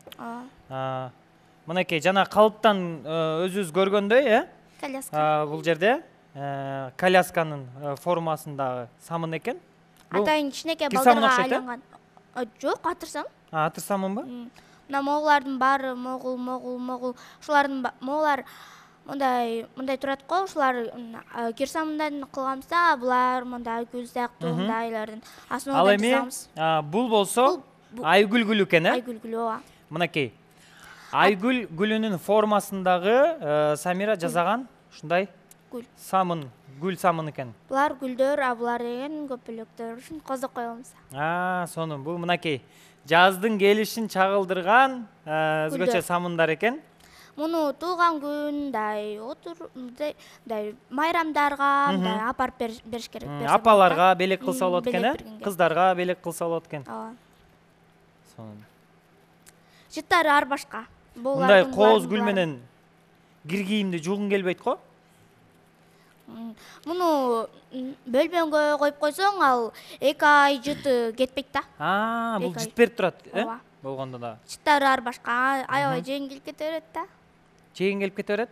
Мынакей жана калыптан өзүбүз көргөндөй, коляска. Бул жерде колясканын формасындагы самын экен. Атайын кичинекей балдарга айланган. Жок, атырсам. Атырсамынбы? Мына моголардын баары могул. Ушулардын моголар мындай турат го, ушулар кирсамындан кылганса, булар мындай гүл сыяктуу мындайлардын основадан жазабыз. Ал эми бул болсо айгүл гүлү экен, Айгүл гүлү, ооба. Мынакей. Айгүл гүлүнүн формасындагы Самира жасаган ушундай самын, гүл самын экен. Булар гүлдөр, булар деген көпөлөктөр, ушун козоп койгонбуз. Сонун. Бул мынакей жаздын келишин чагылдырган өзгөчө самындар экен. Муну тууган күндай, мындай майрамдарга мындай апарып бериш керек. Апаларга белек кылса болот экен, кыздарга белек кылса болот экен. Ооба. Сонун. Жыттары ар башка. Мындай кооз гүл менен кир кийимди жуугуң келбейт го? Муну бөлмөңгө коюп койсоң, ал 2 ай жыты кетпейт да. Бул жыт берип турат, Ооба. болгондо да. Жыттары ар башка, аябай жеңил кете берет да. Жеген келип кете берет?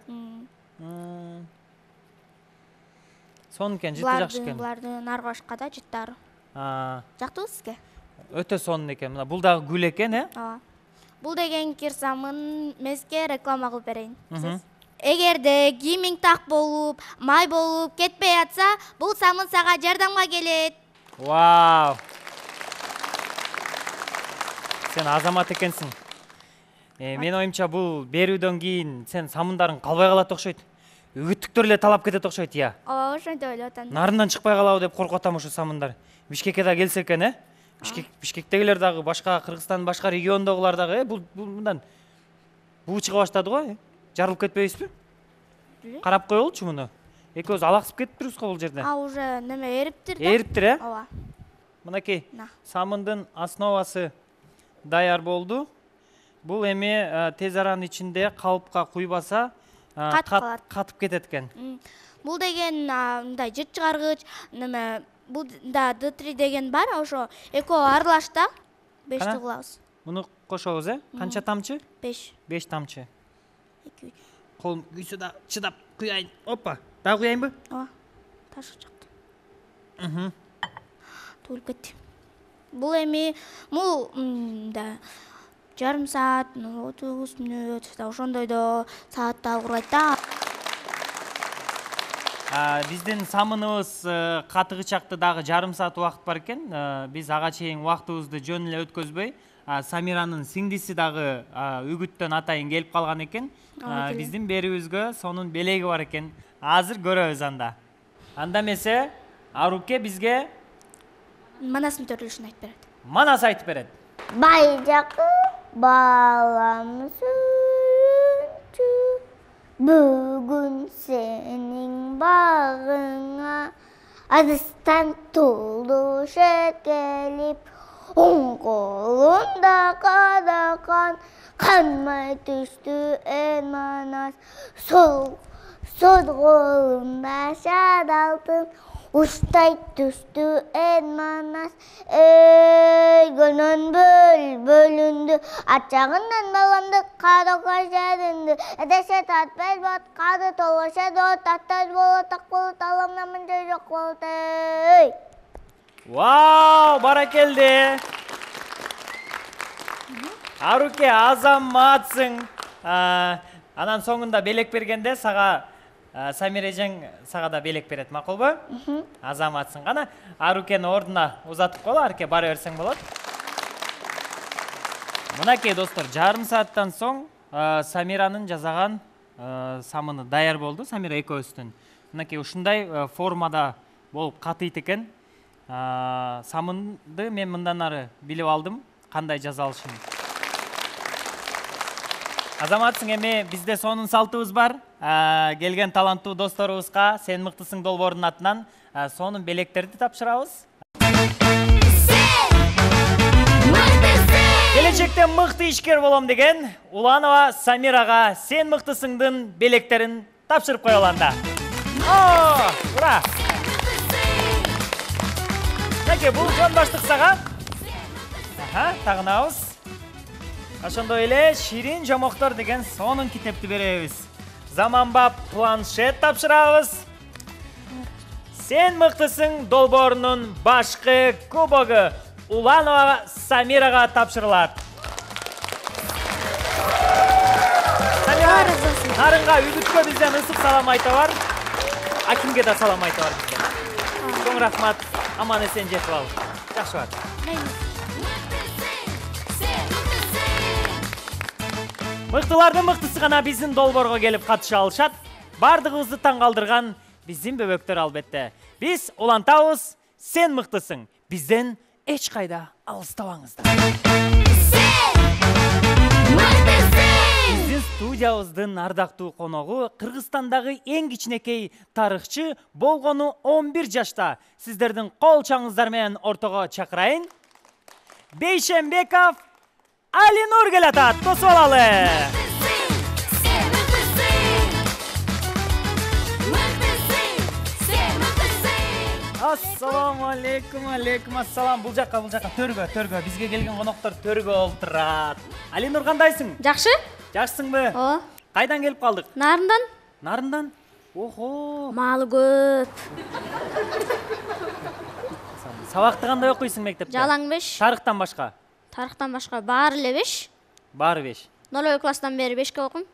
Сонун экен, жыты жакшы экен. Булардын ар башка да жыттары. Жактыбы сизге? Өтө сонун экен. Мына бул дагы гүл экен, Ооба. Бул деген кирсамын мезге реклама кылып берейин. Эгерде кийимиң так болуп, май болуп кетпей атса, бул самын сага жардамга келет. Вау! Сен азамат экенсиң. Мен оюмча бул берүүдөн кийин сен самындарың калбай калат окшойт. Үгүттүктөр эле талап кетет окшойт, я. Ооба, ошентип ойлоп атам. Нарындан чыкпай калабы деп коркуп атам ушу самындар. Бишкекке да келсе экен, Бишкектегилер дагы башка Кыргызстандын башка региондогулар дагы бул мындан буу чыга баштады го, жарылып кетпейбизби? Карап коелучу муну. Экөөбүз алаксып кетиптирбиз го бул жерде. Уже неме эриптир да. Эриптир, Ооба. Мынакей, самындын основасы даяр болду. Бул эми тез аранын ичинде калыпка куйбаса катып кетет экен. Бул деген мындай жыт чыгаргыч, неме бул да D3 деген бар, ошо экөө аралашта 5 кылабыз. Муну кошобуз, Канча тамчы? 5. 5 тамчы. 2. Колум күйсө да чыдап куяйын. Опа, дагы куяйынбы? Ооба. Ташы жакты. Туулуп кетти. Бул эми да жарым саат, 30 мүнөт, ошондойдо саатта курайт да. Биздин самыныбыз катыгычакты дагы жарым саат убакыт бар экен. Биз ага чейин убактыбызды жөн эле өткөзбөй, Самиранын сиңдиси дагы үгүттөн атайын келип калган экен. Биздин берүүбүзгө сонун белеги бар экен. Азыр көрөбүз анда. Анда эмесе Аруке бизге Манастын төрүлүшүн айтып берет. Манас айтып берет. Байжакы балам сүйчү, бүгүн сенин багыңа адыстан тулуш келип, оң колунда кадакан канмай түштү эн манас, сол колунда шад алтын Уштай түштү эн манас, гөнөн бөлүндү, ачагынан баламды кадока жеринди, эдеше татпес бот, кады толоша дот, татташ болот, так болот, аламна мынча жок болот, Вау, баракелди. Аруке, азаматсың. Анан соңунда белек бергенде сага Самир эжең сага да белек берет, макулбу? Азаматсың. Кана Арукени ордуна узатып кой, Аруке бара берсең болот. Мынакей достор, жарым сааттан соң Самиранын жасаган самыны даяр болду, Самира экөөбүздүн. Мынакей ушундай формада болуп катыйт экен. Самынды мен мындан ары билип алдым, кандай жасалышын. Азаматсың, эми бизде сонун салтыбыз бар. Келген таланттуу досторубузга сен мыктысың долбоорунун атынан сонун белектерди тапшырабыз. Келечекте мыкты ишкер болом деген Уланова Самирага сен мыктысыңдын белектерин тапшырып коелу анда. Ура! Неке, бул жон баштык сага. Тагынабыз. Ошондой эле Ширин жомоктор деген сонун китепти беребиз. Заманбап планшет тапшырабыз. Сен мыктысың долбоорунун башкы кубогу Уланова Самирага тапшырылат. Самира, нарынга үгүткө бизден ысык салам айтабар. Акимге да салам айтабар бизден. Чоң рахмат, аман эсен жетип ал. Жакшы бар. Мыктылардын мыктысы гана биздин долбоорго келип катыша алышат. Бардыгыбызды таң калтырган биздин бөбөктөр албетте. Биз улантабыз, сен мыктысың. Бизден эч кайда алыстабаңыздар. Биздин студиябыздын ардактуу коногу Кыргызстандагы эң кичинекей тарыхчы болгону 11 жашта. Сиздердин кол чаңыңыздар менен ортого чакырайын. Бейшенбеков Алинур келатат, тосуп алалы. Ассаламу алейкум, алейкум ассалам. Бул жакка, төргө. Бизге келген коноктор төргө олтурат. Алинур, кандайсың? Жакшы? Жакшысыңбы? Ооба. Кайдан келип калдык? Нарындан. Нарындан? Охо. Маалы көп. Сабакты кандай окуйсуң мектепте? Жалаң 5. Тарыхтан башка? Тарыхтан башка баары эле 5. Баары 5. 0 класстан бери 5ке окуйм.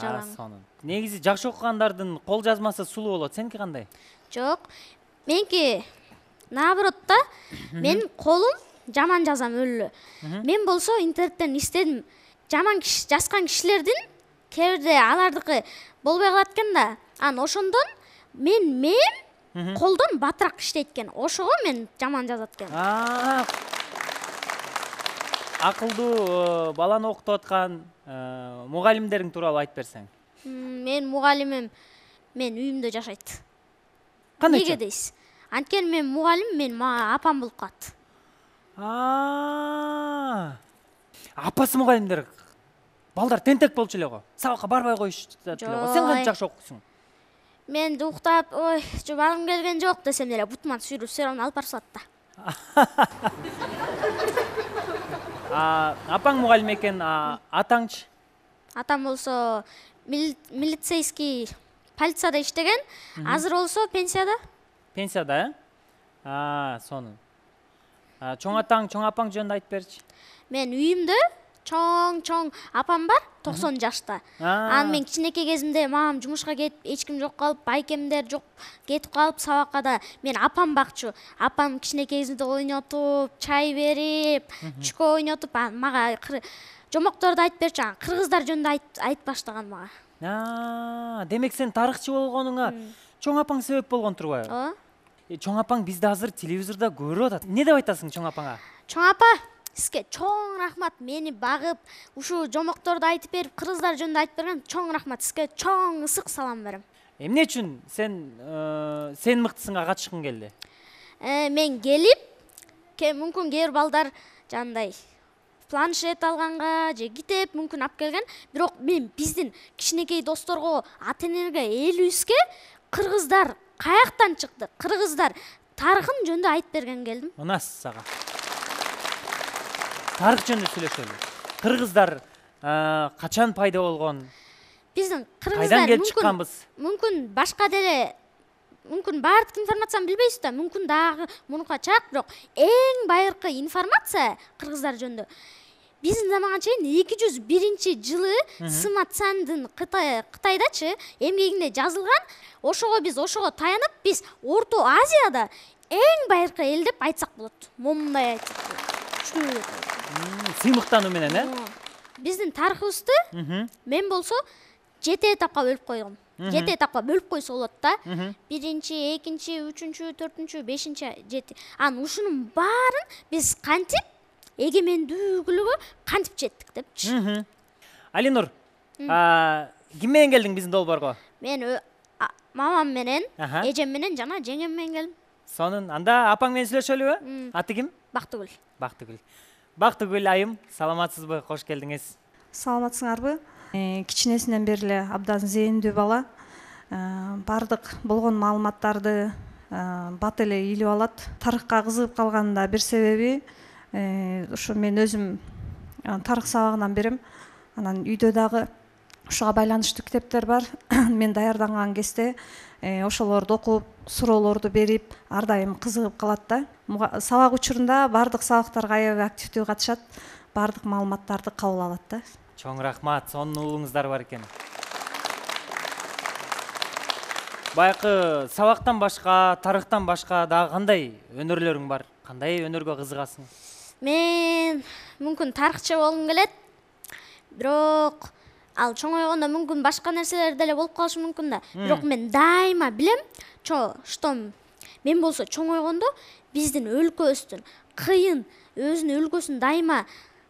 Жалаң. Сонун. Негизи жакшы окугандардын кол жазмасы сулуу болот. Сеники кандай? Жок. Меники наоборот да. Мен колум жаман жазам өлү. Мен болсо интернеттен издедим. Жаман жазган кишилердин кээ бирде алардыкы болбой калат экен да. Анан ошондон мен колдон батыраак иштейт экен. Ошого мен жаман жазат экен. Акылдуу баланы окутуп аткан мугалимдериң тууралуу айтып берсең. Мен мугалимим мен үйүмдө жашайт. Кандай? Неге дейсиз? Анткени мен мугалим мен апам болуп калат. Апасы мугалимдер балдар тентек болчу эле го. Сабакка барбай коюшат эле го. Сен канча жакшы окуйсуң? Мен уктап, ой, жубагым келген жок десем эле бутуман сүйрөп алып барышат да. Апаң мугалим экен, атаңчы? Атам болсо милицейский полицияда иштеген, азыр болсо пенсияда. Пенсияда, сонун. Чоң атаң, чоң апаң жөнүндө айтып берчи. Мен үйүмдө чоң апам бар, 90 жашта. Анан мен кичинекей кезимде мамам жумушка кетип, эч ким жок калып, байкемдер жок кетип калып, сабакка да мен апам бакчу. Апам кичинекей кезимде ойнотуп, чай берип, чүкө ойнотуп, мага жомокторду айтып берчү, кыргыздар жөнүндө айтып баштаган мага. Демек сен тарыхчы болгонуңа чоң апаң себеп болгон турбайбы? Ооба. Чоң апаң бизди азыр телевизордо көрүп атат. Эмне деп айтасың чоң апаңа? Чоң апа, сизге чоң рахмат. Мени багып, ушу жомокторду айтып берип, кыргыздар жөнүндө айтып берген чоң рахмат. Сизге чоң ысык салам берем. Эмне үчүн сен мыктысыңга катышкың келди? Мен келип, мүмкүн кээ бир балдар жандай планшет алганга же китеп мүмкүн алып келген, бирок мен биздин кичинекей досторго, ата-энелерге, элибизге кыргыздар каяктан чыкты, кыргыздар тарыхын жөнүндө айтып берген келдим. Унас сага. Тарых жөнүндө сүйлөшөлү. Кыргыздар качан пайда болгон? Биздин кыргыздар мүмкүн башка деле мүмкүн баардык информацияны билбейсиз да, мүмкүн дагы мунука чак, бирок эң байыркы информация кыргыздар жөнүндө биздин заманга чейин 201-жылы Сыма Цандын Кытайдачы эмгегинде жазылган. Біз ошого таянып, биз Орто Азияда эң байыркы эл деп айтсак болот. Момундай айтсак. Сыймыктануу менен, Биздин тарыхыбызды мен болсо 7 этапка бөлүп койгом. 7 этапка бөлүп койсо болот да. 1-2, 3, 4, 5, 7. Анан ушунун баарын биз кантип эгемендүүлүгү кантип жеттик депчи. Алинур, ким менен келдиң биздин долбоорго? Мен мамам менен, эжем менен жана жеңем менен келдим. Сонун. Анда апаң менен сүйлөшөлүбү? Аты ким? Бактыгүл. Бактыгүл айым, саламатсызбы? Кош келдиңиз. Саламатсыңарбы? Кичинесинен бери эле абдан зээндүү бала. Бардык болгон маалыматтарды бат эле илип алат. Тарыхка кызыгып калганында бир себеби ушу мен өзүм тарых сабагынан берем. Анан үйдө дагы ушуга байланыштуу китептер бар. Мен даярданган кезде ошолорду окуп, суроолорду берип, ар дайым кызыгып калат да. Сабак учурунда бардык сабактарга аябай активдүү катышат, бардык маалыматтарды кабыл алат да. Чоң рахмат, сонун уулуңуздар бар экен. Байкы сабактан башка, тарыхтан башка дагы кандай өнөрлөрүң бар? Кандай өнөргө кызыгасың? Мен мүмкүн тарыхчы болгум келет. Бирок ал чоңойгондо мүмкүн башка нерселер деле болуп калышы мүмкүн да. Бирок мен дайыма билем, что мен болсо чоңойгондо биздин өлкөбүздүн кыйын өзүнүн өлкөсүн дайыма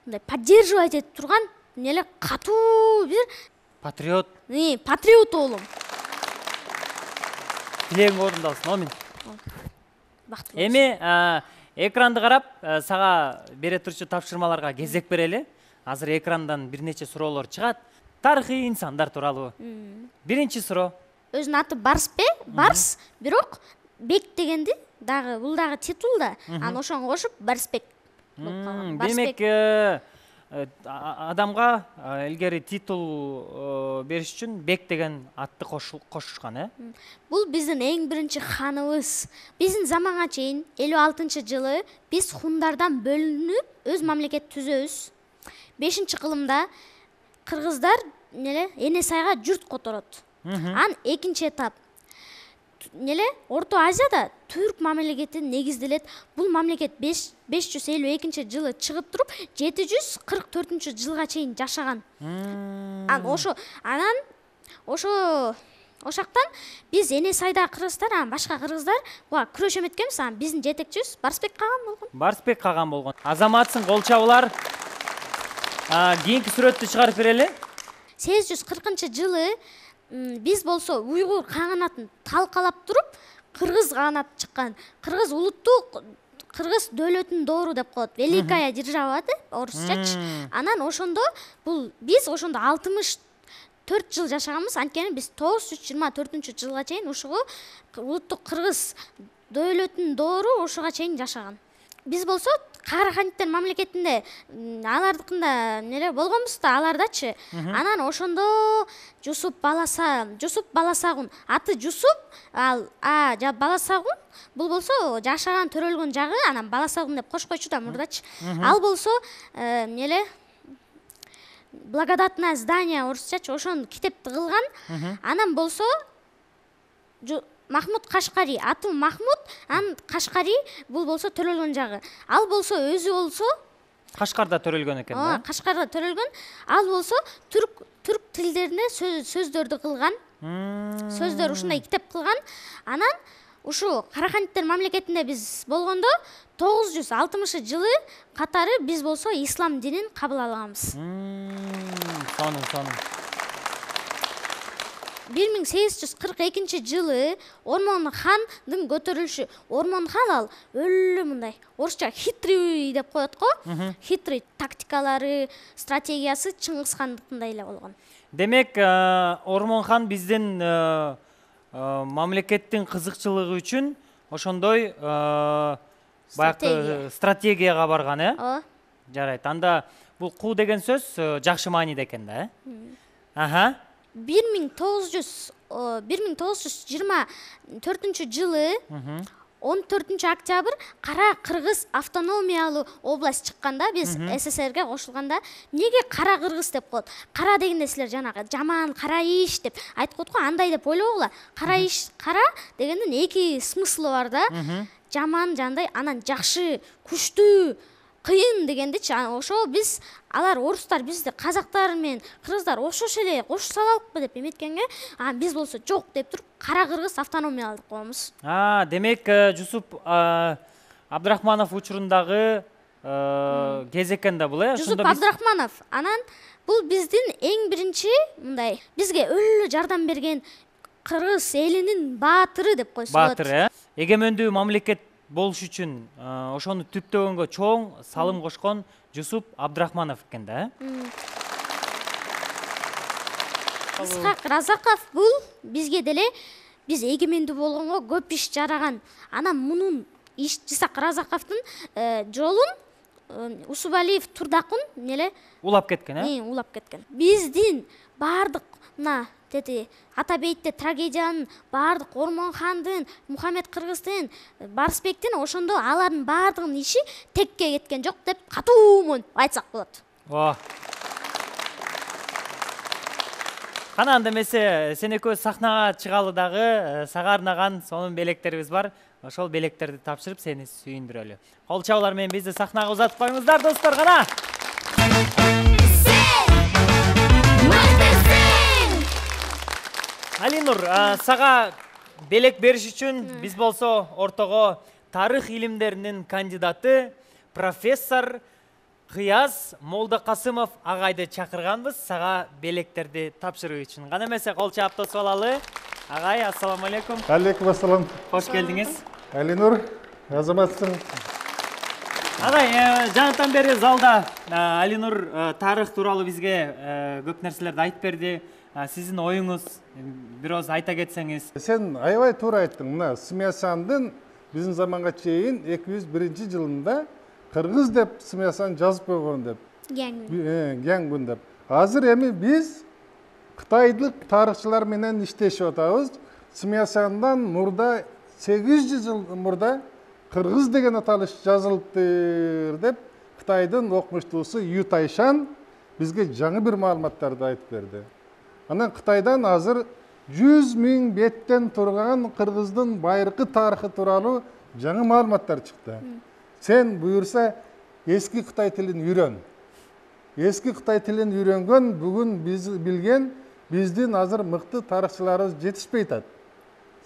мындай поддерживать этип турган эле катуу бир патриот. Патриот болом. Тилегиң орундалсын, амин. Бактылуу. Эми экранды карап, сага бере турчу тапшырмаларга кезек берели. Азыр экрандан бир нече суроолор чыгат. Тарыхый инсандар тууралуу. Биринчи суроо. Өзүнүн аты Барспе? Барс, бирок Бек дегенди дагы бул дагы титул да. Анан ошого кошуп Барспек болуп калган. Демек адамга илгери титул бериш үчүн бек деген атты кошушкан, Бул биздин эң биринчи ханыбыз. Биздин заманга чейин 56-жылы биз хундардан бөлүнүп өз мамлекет түзөбүз. 5-кылымда кыргыздар Эне Сайга журт которот. Ан экинчи этап Орто Азияда түрк мамлекети негизделет. Бул мамлекет 552-жылы чыгып туруп 744-жылга чейин жашаган. Анан ошоктан биз Эне Сайда кыргыздар, башка кыргыздар буга күрөшөм эткенбиз. Биздин жетекчибиз Барсбек Каган болгон. Барсбек Каган болгон. Азаматсың, кол чабуулар. Кийинки сүрөттү чыгарып берели. 840-жылы биз болсо уйгур каганатын талкалап туруп, кыргыз каганаты чыккан. Кыргыз улуттук кыргыз дөөлөтүнүн доору деп коет. Великая держава деп орусчачы. Анан ошондо биз 64 жыл жашаганбыз. Анткени биз 924-жылга чейин ушугу улуттук кыргыз дөөлөтүнүн доору ушуга чейин жашаган. Биз болсо Караханттер мамлекетинде алардыкында болгонбуз да, алардачы. Анан ошондо Жусуп Баласагун, аты Жусуп, Баласагун, бул болсо жашаган төрөлгөн жагы, анан Баласагун деп кошкойчу да мурдачы. Ал болсо благодатное здание орусчачы, ошону китепти кылган. Анан болсо Махмуд Кашкари, аты Махмуд, Кашкари, бул болсо төрөлгөн жагы. Ал болсо өзү болсо Кашкарда төрөлгөн экен да? Кашкарда төрөлгөн. Ал болсо түрк тилдерине сөздөрдү кылган. Сөздөр ушундай китеп кылган. Анан ушу Караханттер мамлекетинде биз болгондо 960-жылы катары биз болсо ислам динин кабыл алганбыз. Сонун. 1842-жылы Ормон хандын көтөрүлүшү. Ормон хан ал өлү мындай. Орусча хитрый деп коет го. Хитрый тактикалары, стратегиясы Чыңгыз хандыкындай эле болгон. Демек, Ормон хан биздин мамлекеттин кызыкчылыгы үчүн ошондой баягы стратегияга барган, Ооба. Жарайт. Анда бул куу деген сөз жакшы мааниде экен да, 1924-жылы 14-октябрь Кара Кыргыз автономиялуу область чыкканда, биз СССРге кошулганда, неге Кара Кыргыз деп коет? Кара дегенде силер жанагы жаман, кара иш деп айткот го, андай деп ойлогула. Кара иш, кара дегендин эки смыслы бар да. Жаман жандай, анан жакшы, күчтүү, кыйын дегендичи. Ошо биз алар орустар бизди казактар менен кыргыздар окшош эле кошуп салалыкпы деп эметкенге, биз болсо жок деп туруп Кара Кыргыз автономиялуу деп коебуз. Демек Жусуп Абдрахманов учурундагы кез экен да бул, Жусуп Абдрахманов. Анан бул биздин эң биринчи мындай бизге өлү жардам берген кыргыз элинин баатыры деп койсо болот. Баатыр, эгемендүү мамлекет болуш үчүн ошону түптөгөнгө чоң салым кошкон Жусуп Абдрахманов экен да. Исхак Разаков бул бизге деле биз эгемендүү болгонго көп иш жараган. Анан мунун Исхак Разаковдун жолун Усубалиев Турдакун улап кеткен, улап кеткен. Биздин бардык Атабейтте трагедиянын бардык Ормон хандын, Мухаммед Кыргыздын, Барсбектин ошондо алардын бардыгынын иши текке кеткен жок деп катуу айтсак болот. Кана анда эмесе сен экөөбүз сахнага чыгалы дагы сага арнаган сонун белектерибиз бар. Ошол белектерди тапшырып сени сүйүндүрөлү. Кол чабуулар менен бизди сахнага узатып коюңуздар, достор, кана. Алинур, сага белек бериш үчүн биз болсо ортого тарых илимдеринин кандидаты профессор Кыяз Молдокасымов агайды чакырганбыз сага белектерди тапшыруу үчүн. Кана эмесе кол чаап тосуп алалы. Агай, ассаламу алейкум. Алейкум ассалам. Кош келдиңиз. Алинур, азаматсың. Агай, жаңытан бери залда Алинур тарых тууралуу бизге көп нерселерди айтып берди. Сиздин оюңуз бир оз айта кетсеңиз. Сен аябай туура айттың. Мына Смясандын биздин заманга чейин 201-жылында кыргыз деп Смясан жазып койгон деп. Гянгун деп. Азыр эми биз Кытайдык тарыхчылар менен иштешип атабыз. Смясандан мурда 800 жыл мурда Кыргыз деген аталыш жазылыптыр деп Кытайдын окумуштуусу Ю Тайшан бизге жаңы бир маалыматтарды айтып берди. Анан Кытайдан азыр 100 000 беттен турган Кыргыздын байыркы тарыхы тууралуу жаңы маалыматтар чыкты. Сен буюрса эски Кытай тилин үйрөн. Эски Кытай тилин үйрөнгөн бүгүн биз билген биздин азыр мыкты тарыхчыларыбыз жетишпей атат.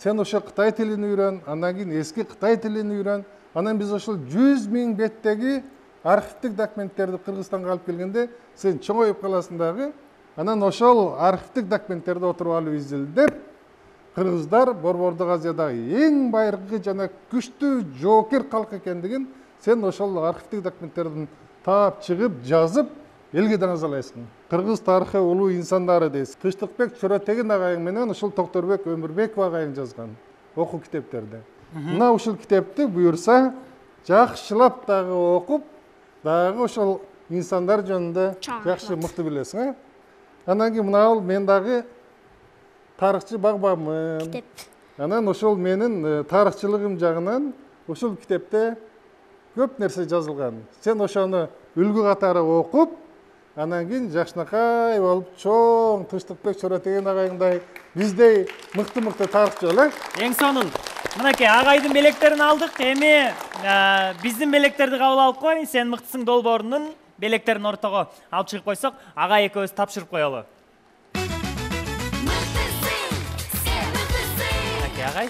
Сен ошо Кытай тилин үйрөн, андан кийин эски Кытай тилин үйрөн. Анан биз ошол 100 000 беттеги архивдик документтерди Кыргызстанга алып келгенде сен чоңоюп каласың дагы. Анан ошол архивдик документтерди отуруп алып изилдеп, кыргыздар Борбордук Азиядагы эң байыркы жана күчтүү жоокер калк экендигин сен ошол архивдик документтердин таап чыгып, жазып, элге даңазалайсың. Кыргыз тарыхы улуу инсандары дейсиң. Тыштыкбек Чоротегин агайың менен ушул Токторбек Өмүрбеков агайың жазган окуу китептерди. Мына ушул китепти буюрса жакшылап дагы окуп, дагы ошол инсандар жөнүндө жакшы мыкты билесиң, а? Анан кийин мына мен дагы тарыхчы багбанмын. Анан ошол менин тарыхчылыгым жагынан ошол китепте көп нерсе жазылган. Сен ошону үлгү катары окуп, анан кийин жакшынакай болуп, чоң Тыштыкбек Чоротеген агайыңдай биздей мыкты тарыхчы бол, Эң сонун. Мынакей агайдын белектерин алдык. Эми биздин белектерди кабыл алып коюң. Сен мыктысың долбоорунун белектерин ортого алып чыгып койсок, агай экөөбүз тапшырып коелу. Мынакей агай.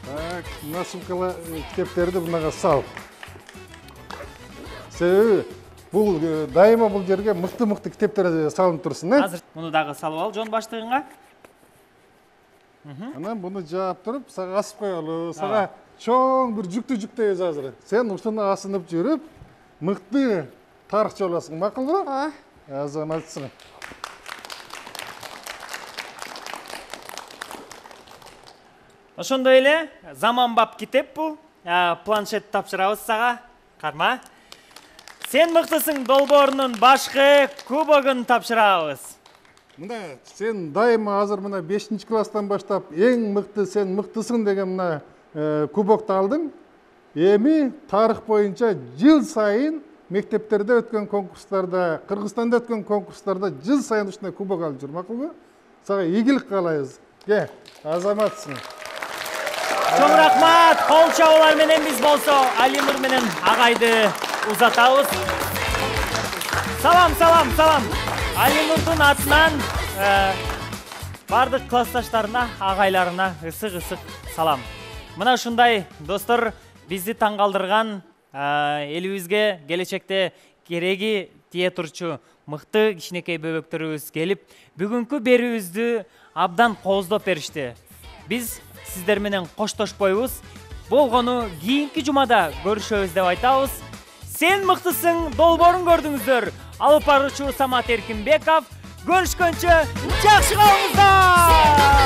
Так, мына сумкала китептерди мынага сал. Себеби бул дайыма бул жерге мыкты китептер салынып турсун, э? Азыр муну дагы салып ал жон баштыгыңа. Анан буну жаап туруп, сага асып коелу. Сага чоң бир жүктү жүктөйбүз азыр. Сен ушуну асынып жүрүп, мыкты тарыхчы болосуң, макулбу? Азаматсың. Ошондой эле заманбап китеп бул. Планшет тапшырабыз сага. Карма. Сен мыктысың долбоорунун башкы кубогун тапшырабыз. Мына сен дайыма азыр мына 5-чи класстан баштап эң мыкты сен мыктысың деген мына кубокты алдың. Эми тарых боюнча жыл сайын мектептерде өткөн конкурстарда, Кыргызстанда өткөн конкурстарда жыл сайын ушундай кубок алып жүр, макулбу? Сага ийгилик каалайбыз. Ке, азаматсың. Чоң рахмат. Кол чабуулар менен биз болсо Алинур менен агайды узатабыз. Салам. Алинурдун атынан бардык классташтарына, агайларына ысык салам. Мына ушундай достор бизди таң калтырган, элибизге келечекте кереги тие турчу мыкты кичинекей бөбөктөрүбүз келип, бүгүнкү берүүбүздү абдан кооздоп беришти. Биз сиздер менен коштошпойбуз. Болгону кийинки жумада көрүшөбүз деп айтабыз. Сен мыктысың долбоорун көрдүңүздөр. Алып баруучу Самат Эркинбеков. Görüşkönçe, жақсы қалыңыздар!